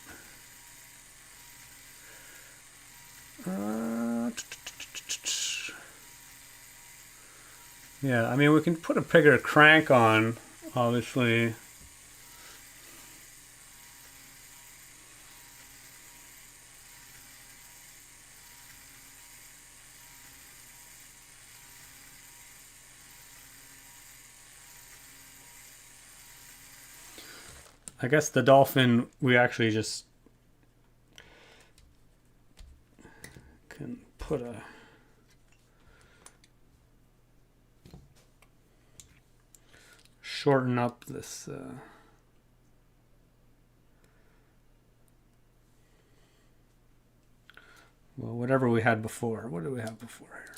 Yeah, I mean, we can put a bigger crank on, obviously. I guess the dolphin, we actually just can put a shorten up this well, whatever we had before. What did we have before here?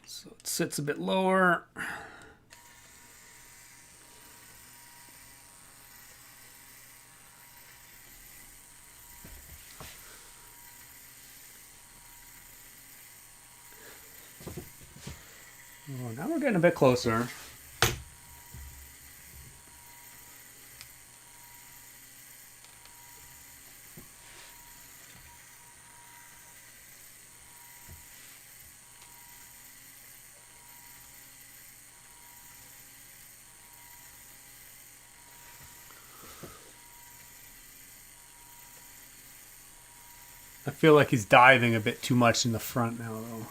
So it sits a bit lower. Oh, now we're getting a bit closer. I feel like he's diving a bit too much in the front now, though.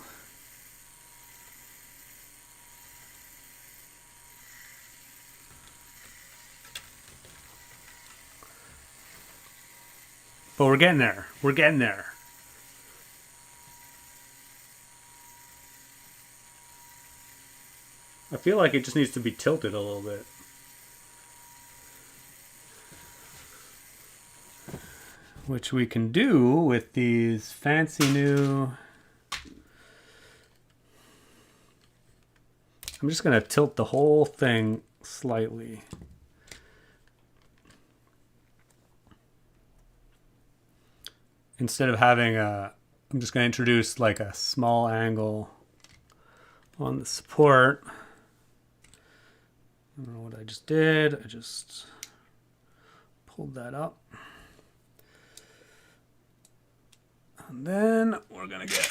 But we're getting there. We're getting there. I feel like it just needs to be tilted a little bit. Which we can do with these fancy new... I'm just going to tilt the whole thing slightly. Instead of having a... I'm just going to introduce like a small angle on the support. I don't know what I just did. I just pulled that up. And then we're going to get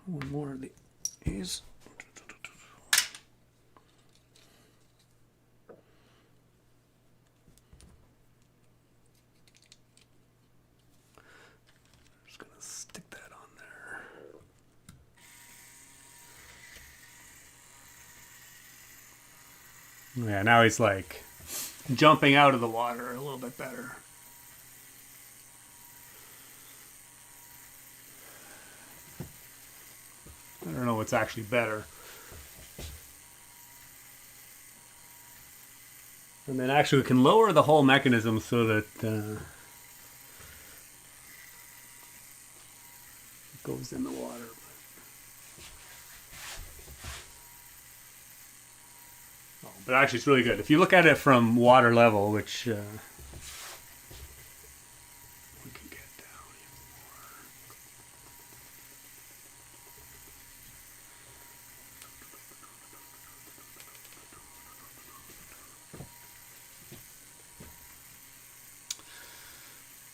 one more of these. Just going to stick that on there. Yeah, now he's like jumping out of the water a little bit better. I don't know what's actually better. And then actually we can lower the whole mechanism so that it goes in the water. Oh, but actually it's really good. If you look at it from water level, which...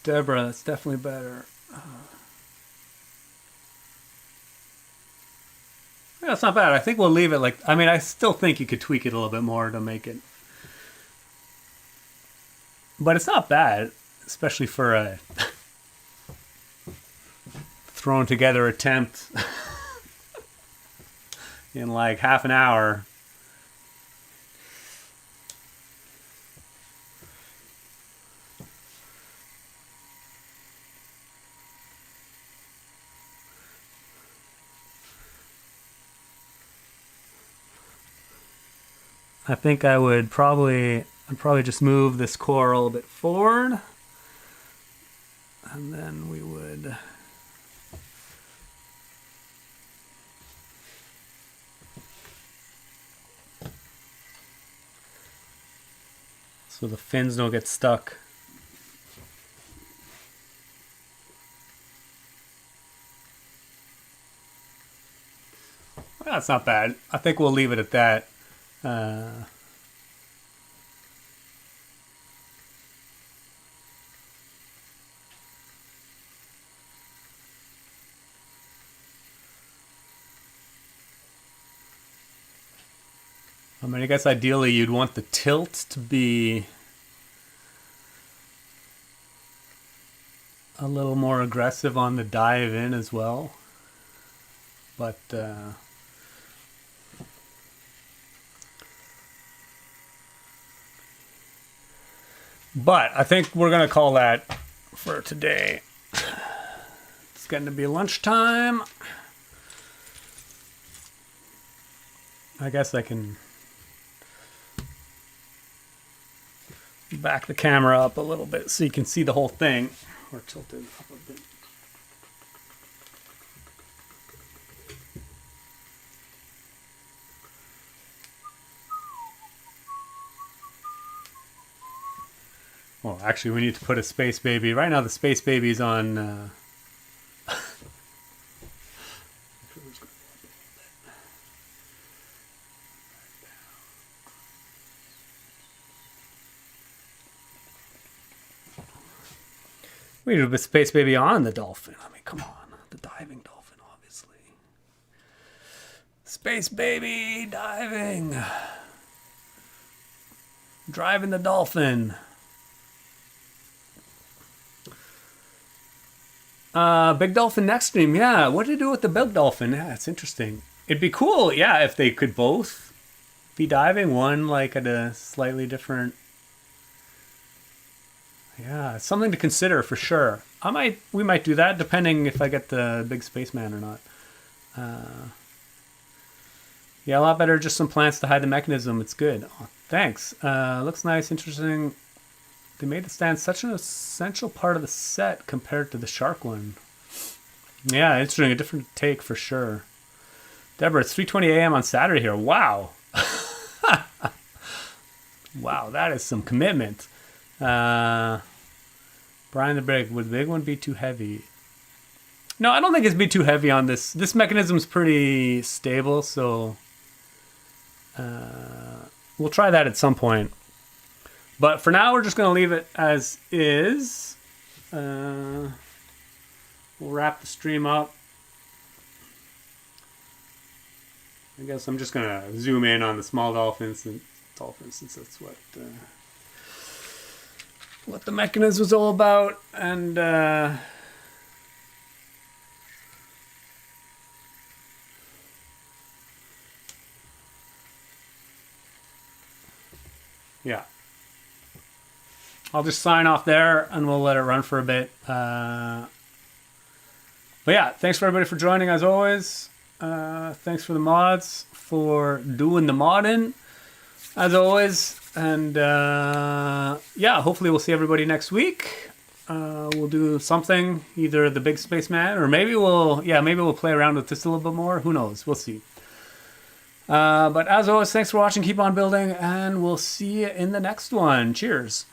Deborah, that's definitely better. Yeah, it's not bad. I think we'll leave it like... I mean, I still think you could tweak it a little bit more to make it... But it's not bad, especially for a thrown together attempt in like half an hour. I think I'd probably just move this coral a bit forward. And then we would... so the fins don't get stuck. Well, that's not bad. I think we'll leave it at that. I mean, I guess ideally you'd want the tilt to be a little more aggressive on the dive in as well. But I think we're going to call that for today. It's getting to be lunchtime. I guess I can back the camera up a little bit so you can see the whole thing. Or tilt it up a bit. Well, actually, we need to put a space baby. Right now, the space baby's on... we need to put space baby on the dolphin. I mean, come on. The diving dolphin, obviously. Space baby diving. Driving the dolphin. Big dolphin next stream. Yeah, what do you do with the big dolphin? Yeah, it's interesting. It'd be cool, yeah, if they could both be diving. One like at a slightly different... yeah, it's something to consider for sure. We might do that depending if I get the big spaceman or not. Yeah, a lot better just some plants to hide the mechanism. It's good. Oh, thanks. Looks nice, interesting. They made the stand such an essential part of the set compared to the shark one. Yeah, interesting. A different take for sure. Deborah, it's 3:20 a.m. on Saturday here. Wow. Wow, that is some commitment. Brian the Brig, would the big one be too heavy? No, I don't think it's be too heavy on this. This mechanism's pretty stable, so we'll try that at some point. But for now, we're just going to leave it as is. We'll wrap the stream up. I guess I'm just going to zoom in on the small dolphins since that's what the mechanism was all about. And yeah. I'll just sign off there and we'll let it run for a bit. But yeah, thanks for everybody for joining as always. Thanks for the mods for doing the modding as always. And yeah, hopefully we'll see everybody next week. We'll do something, either the big spaceman or maybe we'll play around with this a little bit more. Who knows? We'll see. But as always, thanks for watching. Keep on building and we'll see you in the next one. Cheers.